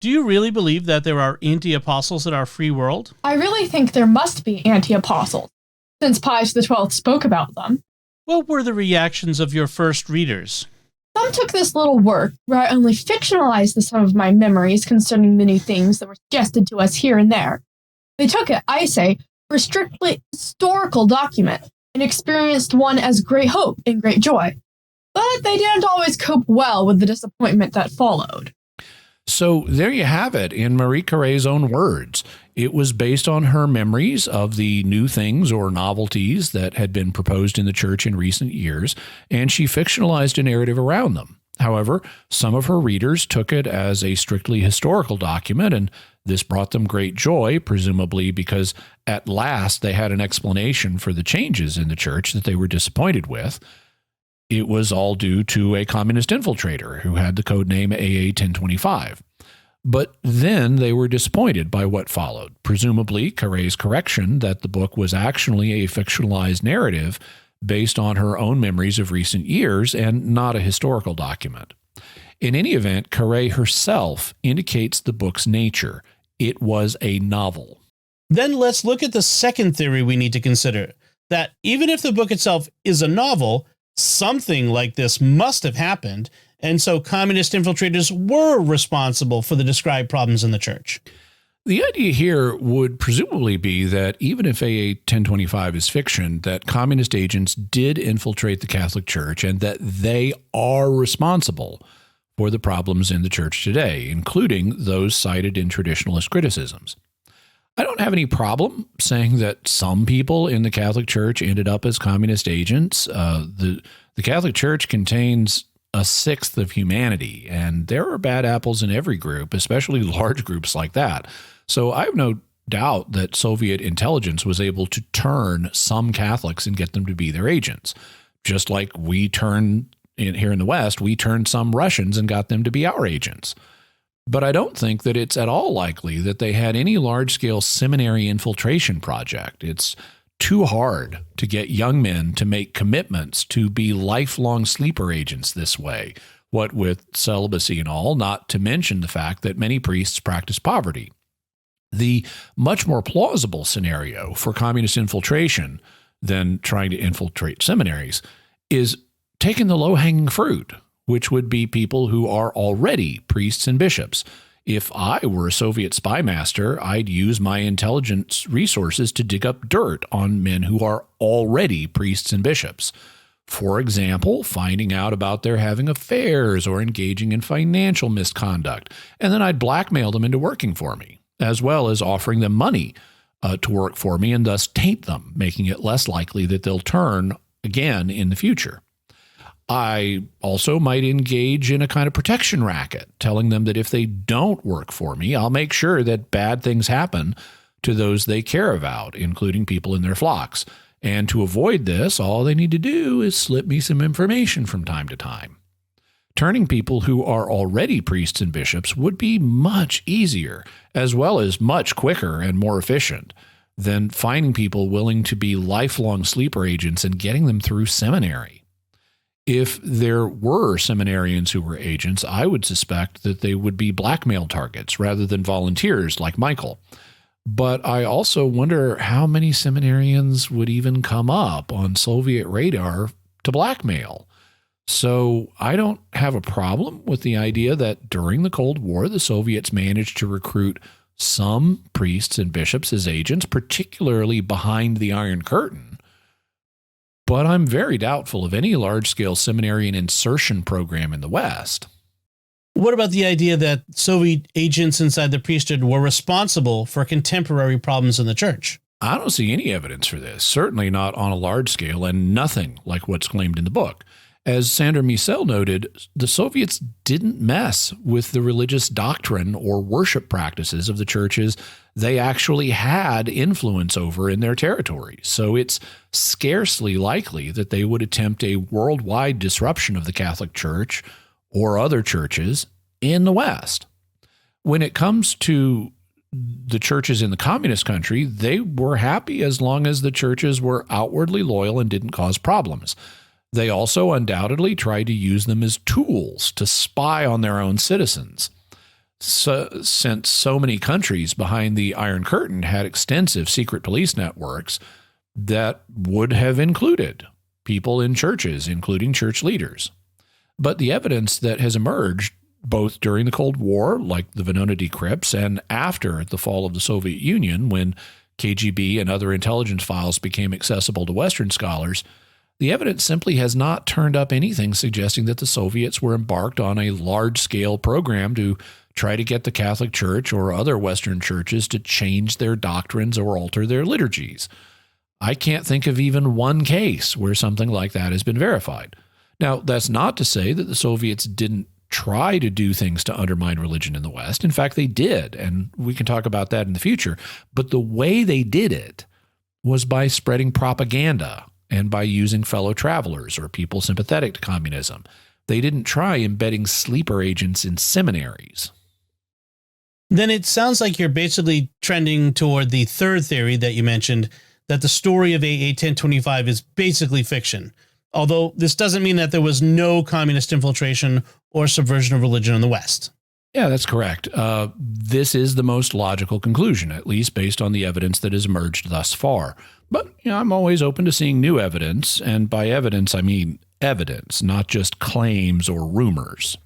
Do you really believe that there are anti-apostles in our free world? I really think there must be anti-apostles, since Pius XII spoke about them. What were the reactions of your first readers? Some took this little work, where I only fictionalized some of my memories concerning the new things that were suggested to us here and there. They took it, I say, for a strictly historical document, and experienced one as great hope and great joy. But they didn't always cope well with the disappointment that followed. So there you have it in Marie Carré's own words. It was based on her memories of the new things or novelties that had been proposed in the church in recent years, and she fictionalized a narrative around them. However, some of her readers took it as a strictly historical document, and this brought them great joy, presumably because at last they had an explanation for the changes in the church that they were disappointed with. It was all due to a communist infiltrator who had the code name AA-1025. But then they were disappointed by what followed, presumably Carré's correction that the book was actually a fictionalized narrative based on her own memories of recent years and not a historical document. In any event, Carré herself indicates the book's nature. It was a novel. Then let's look at the second theory we need to consider, that even if the book itself is a novel, something like this must have happened, and so communist infiltrators were responsible for the described problems in the church. The idea here would presumably be that even if AA-1025 is fiction, that communist agents did infiltrate the Catholic Church and that they are responsible for the problems in the church today, including those cited in traditionalist criticisms. I don't have any problem saying that some people in the Catholic Church ended up as communist agents. The Catholic Church contains a sixth of humanity, and there are bad apples in every group, especially large groups like that. So I have no doubt that Soviet intelligence was able to turn some Catholics and get them to be their agents, just like we turned here in the West, we turned some Russians and got them to be our agents. But I don't think that it's at all likely that they had any large-scale seminary infiltration project. It's too hard to get young men to make commitments to be lifelong sleeper agents this way, what with celibacy and all, not to mention the fact that many priests practice poverty. The much more plausible scenario for communist infiltration than trying to infiltrate seminaries is taking the low-hanging fruit, which would be people who are already priests and bishops. If I were a Soviet spy master, I'd use my intelligence resources to dig up dirt on men who are already priests and bishops. For example, finding out about their having affairs or engaging in financial misconduct, and then I'd blackmail them into working for me, as well as offering them money to work for me and thus taint them, making it less likely that they'll turn again in the future. I also might engage in a kind of protection racket, telling them that if they don't work for me, I'll make sure that bad things happen to those they care about, including people in their flocks. And to avoid this, all they need to do is slip me some information from time to time. Turning people who are already priests and bishops would be much easier, as well as much quicker and more efficient, than finding people willing to be lifelong sleeper agents and getting them through seminary. If there were seminarians who were agents, I would suspect that they would be blackmail targets rather than volunteers like Michael. But I also wonder how many seminarians would even come up on Soviet radar to blackmail. So I don't have a problem with the idea that during the Cold War, the Soviets managed to recruit some priests and bishops as agents, particularly behind the Iron Curtain. But I'm very doubtful of any large-scale seminarian insertion program in the West. What about the idea that Soviet agents inside the priesthood were responsible for contemporary problems in the church? I don't see any evidence for this, certainly not on a large scale and nothing like what's claimed in the book. As Sandra Miesel noted, the Soviets didn't mess with the religious doctrine or worship practices of the churches they actually had influence over in their territory. So it's scarcely likely that they would attempt a worldwide disruption of the Catholic Church or other churches in the West. When it comes to the churches in the communist country, they were happy as long as the churches were outwardly loyal and didn't cause problems. They also undoubtedly tried to use them as tools to spy on their own citizens. So, since so many countries behind the Iron Curtain had extensive secret police networks that would have included people in churches, including church leaders. But the evidence that has emerged both during the Cold War, like the Venona decrypts, and after the fall of the Soviet Union, when KGB and other intelligence files became accessible to Western scholars, the evidence simply has not turned up anything suggesting that the Soviets were embarked on a large-scale program to try to get the Catholic Church or other Western churches to change their doctrines or alter their liturgies. I can't think of even one case where something like that has been verified. Now, that's not to say that the Soviets didn't try to do things to undermine religion in the West. In fact, they did, and we can talk about that in the future. But the way they did it was by spreading propaganda and by using fellow travelers or people sympathetic to communism. They didn't try embedding sleeper agents in seminaries. Then it sounds like you're basically trending toward the third theory that you mentioned, that the story of AA-1025 is basically fiction. Although this doesn't mean that there was no communist infiltration or subversion of religion in the West. Yeah, that's correct. This is the most logical conclusion, at least based on the evidence that has emerged thus far. But I'm always open to seeing new evidence, and by evidence, I mean evidence, not just claims or rumors.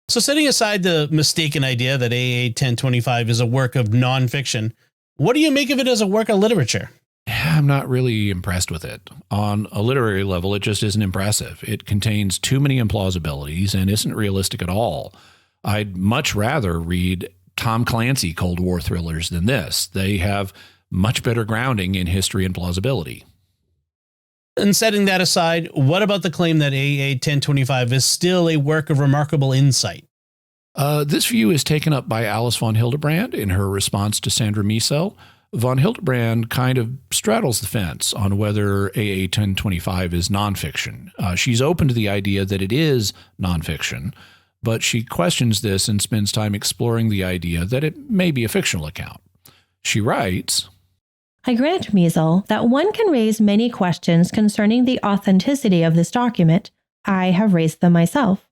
So setting aside the mistaken idea that AA-1025 is a work of nonfiction, what do you make of it as a work of literature? I'm not really impressed with it. On a literary level, it just isn't impressive. It contains too many implausibilities and isn't realistic at all. I'd much rather read Tom Clancy Cold War thrillers than this. They have much better grounding in history and plausibility. And setting that aside, what about the claim that AA-1025 is still a work of remarkable insight? This view is taken up by Alice von Hildebrand in her response to Sandra Miesel. Von Hildebrand kind of straddles the fence on whether AA-1025 is nonfiction. She's open to the idea that it is nonfiction, but she questions this and spends time exploring the idea that it may be a fictional account. She writes, I grant Miesel that one can raise many questions concerning the authenticity of this document. I have raised them myself.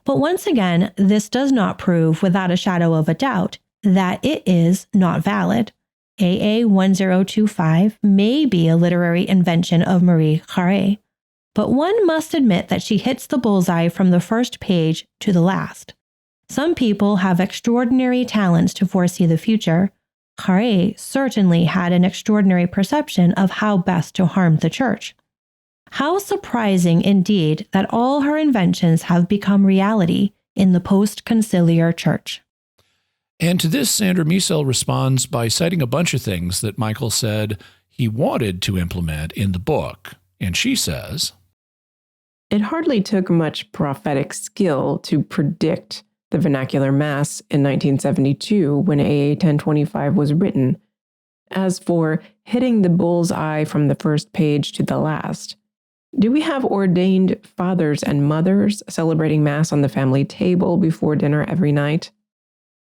But once again, this does not prove without a shadow of a doubt that it is not valid. AA-1025 may be a literary invention of Marie Curie, but one must admit that she hits the bullseye from the first page to the last. Some people have extraordinary talents to foresee the future. Curie certainly had an extraordinary perception of how best to harm the church. How surprising indeed that all her inventions have become reality in the post-conciliar church. And to this, Sandra Miesel responds by citing a bunch of things that Michael said he wanted to implement in the book. And she says, It hardly took much prophetic skill to predict the vernacular Mass in 1972 when AA-1025 was written. As for hitting the bull's eye from the first page to the last, do we have ordained fathers and mothers celebrating Mass on the family table before dinner every night?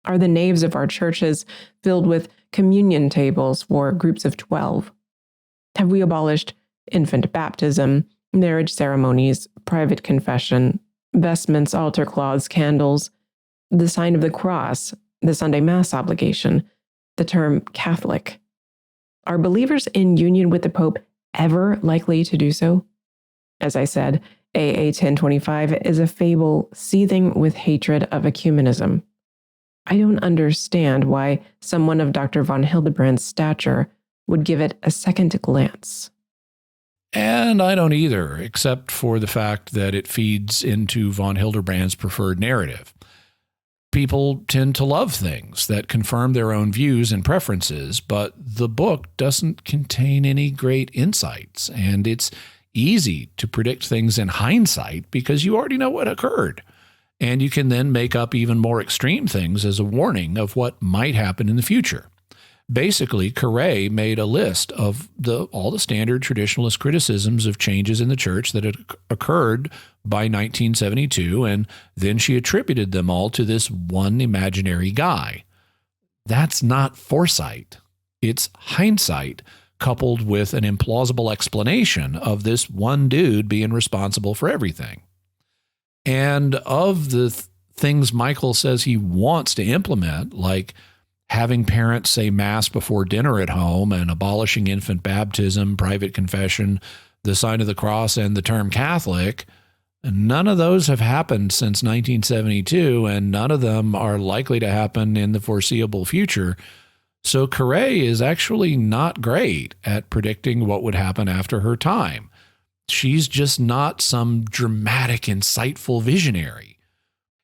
Are the naves of our churches filled with communion tables for groups of 12? Have we abolished infant baptism, marriage ceremonies, private confession, vestments, altar cloths, candles, the sign of the cross, the Sunday Mass obligation, the term Catholic? Are believers in union with the Pope ever likely to do so? As I said, AA-1025 is a fable seething with hatred of ecumenism. I don't understand why someone of Dr. von Hildebrand's stature would give it a second glance. And I don't either, except for the fact that it feeds into von Hildebrand's preferred narrative. People tend to love things that confirm their own views and preferences, but the book doesn't contain any great insights, and it's easy to predict things in hindsight because you already know what occurred. And you can then make up even more extreme things as a warning of what might happen in the future. Basically, Carre made a list of all the standard traditionalist criticisms of changes in the church that had occurred by 1972, and then she attributed them all to this one imaginary guy. That's not foresight. It's hindsight coupled with an implausible explanation of this one dude being responsible for everything. And of the things Michael says he wants to implement, like having parents say Mass before dinner at home and abolishing infant baptism, private confession, the sign of the cross, and the term Catholic, none of those have happened since 1972, and none of them are likely to happen in the foreseeable future. So Carre is actually not great at predicting what would happen after her time. She's just not some dramatic, insightful visionary.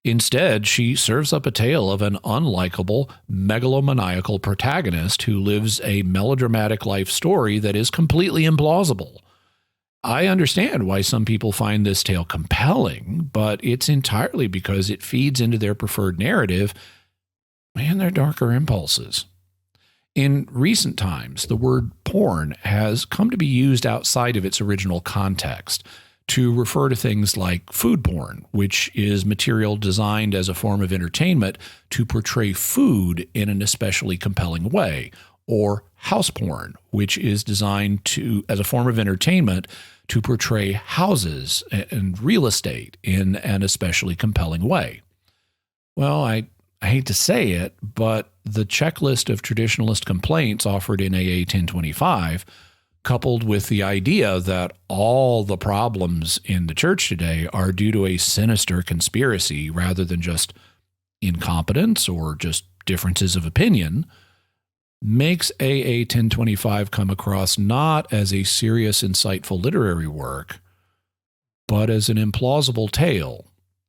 Instead, she serves up a tale of an unlikable, megalomaniacal protagonist who lives a melodramatic life story that is completely implausible. I understand why some people find this tale compelling, but it's entirely because it feeds into their preferred narrative and their darker impulses. In recent times, the word porn has come to be used outside of its original context to refer to things like food porn, which is material designed as a form of entertainment to portray food in an especially compelling way, or house porn, which is designed as a form of entertainment to portray houses and real estate in an especially compelling way. Well, I hate to say it, but the checklist of traditionalist complaints offered in AA-1025, coupled with the idea that all the problems in the church today are due to a sinister conspiracy rather than just incompetence or just differences of opinion, makes AA-1025 come across not as a serious, insightful literary work, but as an implausible tale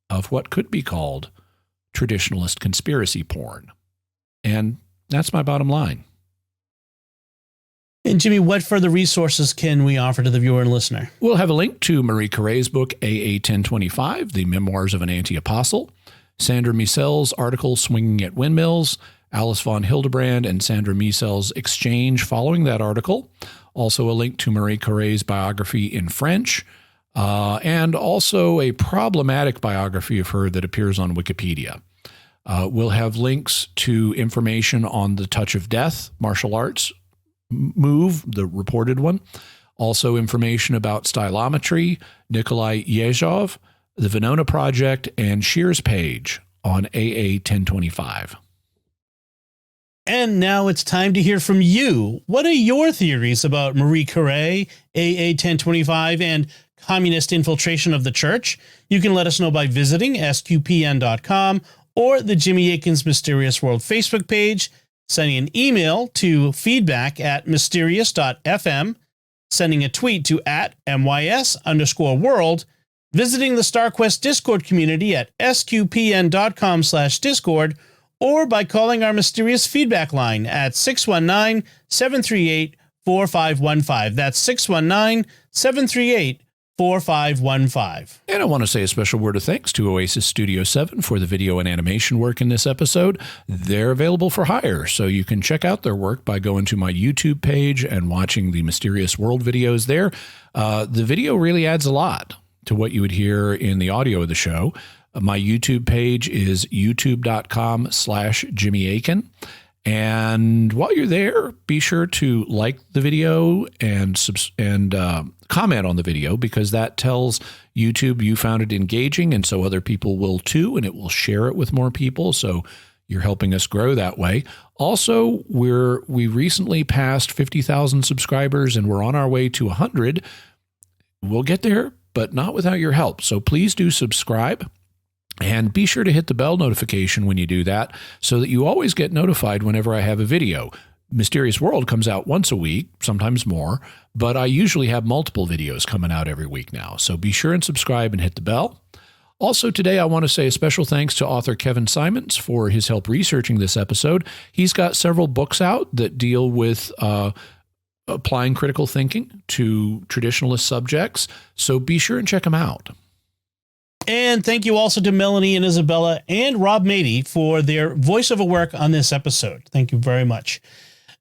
of what could be called traditionalist conspiracy porn. And that's my bottom line. And Jimmy, what further resources can we offer to the viewer and listener? We'll have a link to Marie Carre's book, AA-1025, The Memoirs of an Anti-Apostle, Sandra Miesel's article, Swinging at Windmills, Alice von Hildebrand and Sandra Miesel's exchange following that article, also a link to Marie Carre's biography in French, and also a problematic biography of her that appears on Wikipedia. We'll have links to information on the Touch of Death martial arts move, the reported one. Also information about stylometry, Nikolai Yezhov, the Venona Project, and Shear's page on AA-1025. And now it's time to hear from you. What are your theories about Marie Carre, AA-1025, and communist infiltration of the church? You can let us know by visiting sqpn.com or the Jimmy Akin's Mysterious World Facebook page, sending an email to feedback@mysterious.fm, sending a tweet to @MYS_world, visiting the StarQuest Discord community at sqpn.com/Discord, or by calling our mysterious feedback line at 619-738-4515. That's 619-738-4515. And I want to say a special word of thanks to Oasis Studio 7 for the video and animation work in this episode. They're available for hire, so you can check out their work by going to my YouTube page and watching the Mysterious World videos there. The video really adds a lot to what you would hear in the audio of the show. My YouTube page is youtube.com/Jimmy Akin. And while you're there, be sure to like the video and comment on the video, because that tells YouTube you found it engaging, and so other people will too, and it will share it with more people. So you're helping us grow that way. Also, we recently passed 50,000 subscribers, and we're on our way to 100. We'll get there, but not without your help. So please do subscribe. And be sure to hit the bell notification when you do that so that you always get notified whenever I have a video. Mysterious World comes out once a week, sometimes more, but I usually have multiple videos coming out every week now. So be sure and subscribe and hit the bell. Also today, I want to say a special thanks to author Kevin Simons for his help researching this episode. He's got several books out that deal with applying critical thinking to traditionalist subjects. So be sure and check them out. And thank you also to Melanie and Isabella and Rob Mady for their voiceover work on this episode. Thank you very much.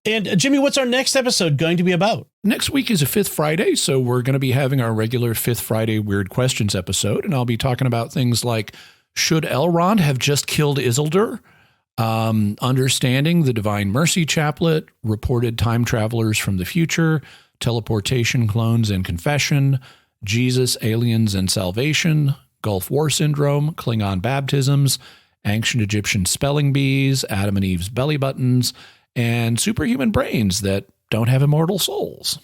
And Jimmy, what's our next episode going to be about? Next week is a Fifth Friday, so we're going to be having our regular Fifth Friday Weird Questions episode, and I'll be talking about things like, should Elrond have just killed Isildur? Understanding the Divine Mercy Chaplet, reported time travelers from the future, teleportation, clones, and confession, Jesus, aliens, and salvation, Gulf War syndrome, Klingon baptisms, ancient Egyptian spelling bees, Adam and Eve's belly buttons, and superhuman brains that don't have immortal souls.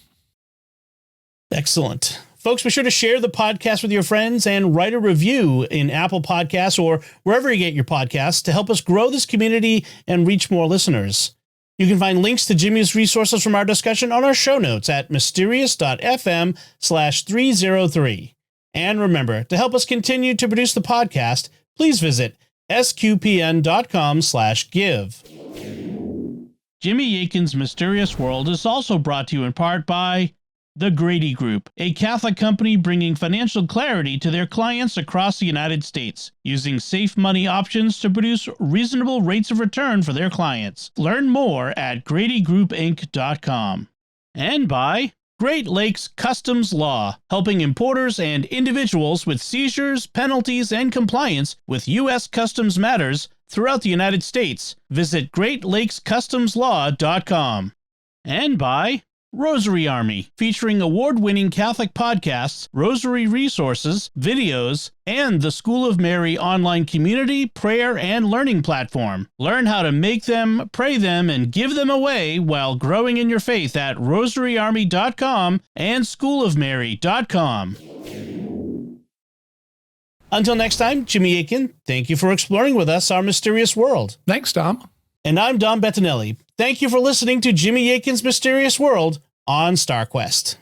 Excellent. Folks, be sure to share the podcast with your friends and write a review in Apple Podcasts or wherever you get your podcasts to help us grow this community and reach more listeners. You can find links to Jimmy's resources from our discussion on our show notes at mysterious.fm/303. And remember, to help us continue to produce the podcast, please visit sqpn.com/give. Jimmy Akin's Mysterious World is also brought to you in part by The Grady Group, a Catholic company bringing financial clarity to their clients across the United States, using safe money options to produce reasonable rates of return for their clients. Learn more at GradyGroupInc.com. And by Great Lakes Customs Law, helping importers and individuals with seizures, penalties, and compliance with U.S. customs matters throughout the United States. Visit GreatLakesCustomsLaw.com. And by Rosary Army, featuring award-winning Catholic podcasts, rosary resources, videos, and the School of Mary online community, prayer, and learning platform. Learn how to make them, pray them, and give them away while growing in your faith at rosaryarmy.com and schoolofmary.com. Until next time, Jimmy Akin, thank you for exploring with us our mysterious world. Thanks, Dom. And I'm Dom Bettinelli. Thank you for listening to Jimmy Akin's Mysterious World on StarQuest.